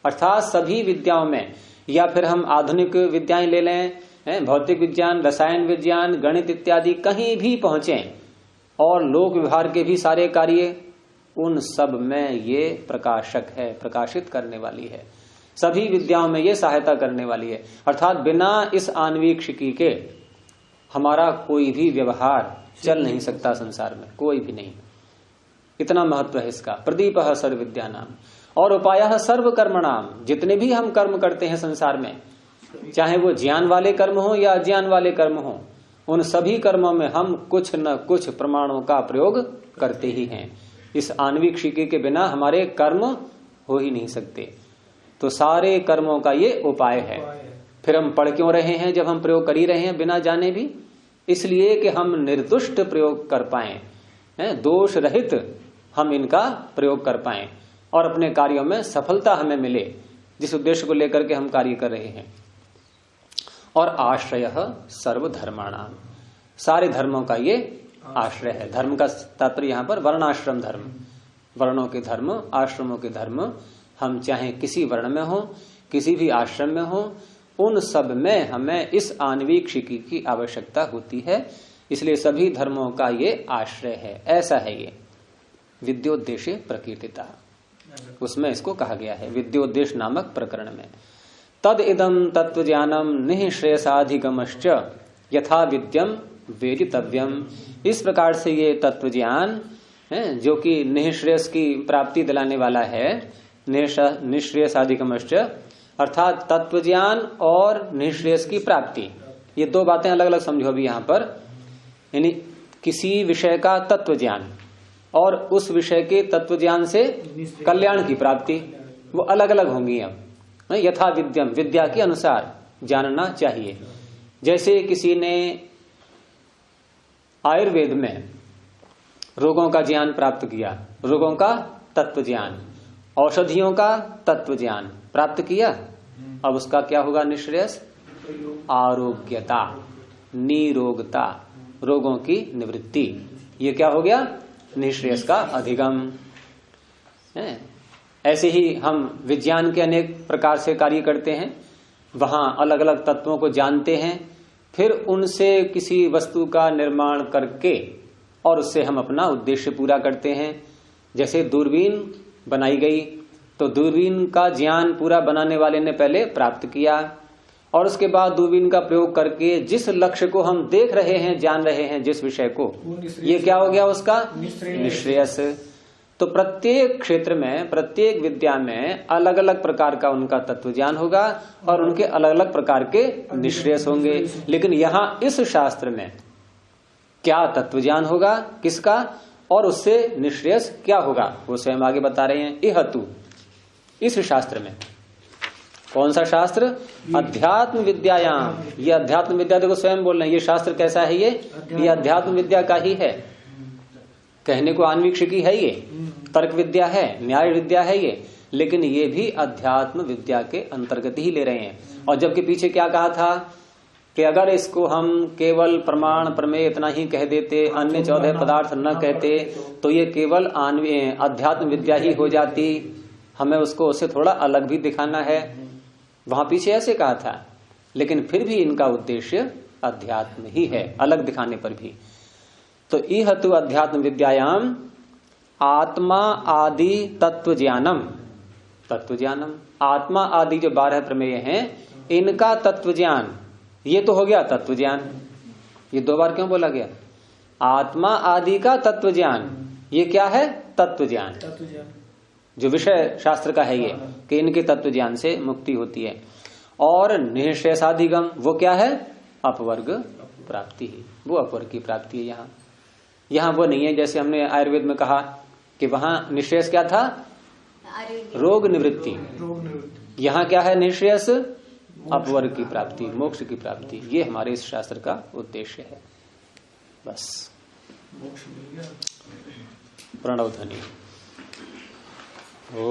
अर्थात सभी विद्याओं में। या फिर हम आधुनिक विद्याएं ले लें, भौतिक विज्ञान, रसायन विज्ञान, गणित इत्यादि, कहीं भी पहुंचे और लोक व्यवहार के भी सारे कार्य, उन सब में ये प्रकाशक है, प्रकाशित करने वाली है। सभी विद्याओं में ये सहायता करने वाली है। अर्थात बिना इस आन्वीक्षिकी के हमारा कोई भी व्यवहार चल नहीं सकता संसार में, कोई भी नहीं। इतना महत्व है इसका। प्रदीप सर्व विद्या नाम और उपाय सर्व कर्मणाम। जितने भी हम कर्म करते हैं संसार में, चाहे वो ज्ञान वाले कर्म हो या अज्ञान वाले कर्म हो, उन सभी कर्मों में हम कुछ न कुछ प्रमाणों का प्रयोग करते ही हैं। इस आणविक शिके के बिना हमारे कर्म हो ही नहीं सकते। तो सारे कर्मों का ये उपाय है। फिर हम पढ़ क्यों रहे हैं जब हम प्रयोग कर ही रहे हैं बिना जाने भी? इसलिए कि हम निर्दुष्ट प्रयोग कर पाए, दोष रहित हम इनका प्रयोग कर पाए और अपने कार्यों में सफलता हमें मिले, जिस उद्देश्य को लेकर के हम कार्य कर रहे हैं। और आश्रय सर्वधर्माणाम, सारे धर्मों का ये आश्रय है। धर्म का तात्पर्य यहाँ पर वर्णाश्रम धर्म, वर्णों के धर्म, आश्रमों के धर्म। हम चाहे किसी वर्ण में हो, किसी भी आश्रम में हो, उन सब में हमें इस आणविक शिकी की आवश्यकता होती है। इसलिए सभी धर्मों का ये आश्रय है। ऐसा है ये विद्योद्देश्य प्रकीर्तिता, उसमें इसको कहा गया है विद्योद्देश्य नामक प्रकरण में। तद इदम तत्व ज्ञानम निःश्रेयसाधिगमश्च यथा विद्यम वेदितव्यम। इस प्रकार से ये तत्व ज्ञान है जो कि निःश्रेयस की प्राप्ति दिलाने वाला है। निःश्रेयसाधिगमश्च अर्थात तत्व ज्ञान और निःश्रेयस की प्राप्ति, ये दो बातें अलग अलग समझो अभी यहाँ पर। यानी किसी विषय का तत्व ज्ञान और उस विषय के तत्व ज्ञान से कल्याण की प्राप्ति, वो अलग अलग होंगी। अब यथा विद्यम, विद्या के अनुसार जानना चाहिए। जैसे किसी ने आयुर्वेद में रोगों का ज्ञान प्राप्त किया, रोगों का तत्व ज्ञान, औषधियों का तत्व ज्ञान प्राप्त किया, अब उसका क्या होगा? निःश्रेयस आरोग्यता, निरोगता, रोगों की निवृत्ति। ये क्या हो गया? निःश्रेयस का अधिगम है। ऐसे ही हम विज्ञान के अनेक प्रकार से कार्य करते हैं, वहां अलग अलग तत्वों को जानते हैं, फिर उनसे किसी वस्तु का निर्माण करके और उससे हम अपना उद्देश्य पूरा करते हैं। जैसे दूरबीन बनाई गई, तो दूरबीन का ज्ञान पूरा बनाने वाले ने पहले प्राप्त किया और उसके बाद दूरबीन का प्रयोग करके जिस लक्ष्य को हम देख रहे हैं, जान रहे हैं, जिस विषय को, ये क्या हो गया? उसका निःश्रेयस। तो प्रत्येक क्षेत्र में, प्रत्येक विद्या में अलग अलग प्रकार का उनका तत्व ज्ञान होगा और उनके अलग अलग प्रकार के निःश्रेयस होंगे। लेकिन यहाँ इस शास्त्र में क्या तत्व ज्ञान होगा, किसका, और उससे निःश्रेयस क्या होगा, वो स्वयं आगे बता रहे हैं। इहतु, इस शास्त्र में, कौन सा शास्त्र? अध्यात्म विद्यायाम। ये अध्यात्म विद्या, देखो स्वयं बोल रहे हैं, ये शास्त्र कैसा है? ये अध्यात्म विद्या का ही है। कहने को आणविक शिकी है, ये तर्क विद्या है, न्याय विद्या है ये, लेकिन ये भी अध्यात्म विद्या के अंतर्गत ही ले रहे हैं। और जबकि पीछे क्या कहा था कि अगर इसको हम केवल प्रमाण प्रमेय इतना ही कह देते, अन्य 14 पदार्थ न कहते, तो ये केवल अध्यात्म विद्या ही हो जाती। हमें उसको उससे थोड़ा अलग भी दिखाना है, वहां पीछे ऐसे कहा था। लेकिन फिर भी इनका उद्देश्य अध्यात्म ही है, अलग दिखाने पर भी। तो इहतु अध्यात्म विद्यायाम आत्मा आदि तत्व ज्ञानम, तत्व ज्ञानम, आत्मा आदि जो 12 प्रमेय हैं, इनका तत्व ज्ञान, ये तो हो गया तत्व ज्ञान। ये 2 बार क्यों बोला गया? आत्मा आदि का तत्व ज्ञान, ये क्या है? तत्व ज्ञान, जो विषय शास्त्र का है, ये कि इनके तत्व ज्ञान से मुक्ति होती है। और निःश्रेयसाधिगम, वो क्या है? अपवर्ग प्राप्ति ही, वो अपवर्ग की प्राप्ति है। यहाँ वो नहीं है जैसे हमने आयुर्वेद में कहा कि वहां निःश्रेयस क्या था? रोग निवृत्ति। यहाँ क्या है? निःश्रेयस अपवर्ग की प्राप्ति, मोक्ष की प्राप्ति। ये हमारे इस शास्त्र का उद्देश्य है। बस प्रणव ध्वनि। ओ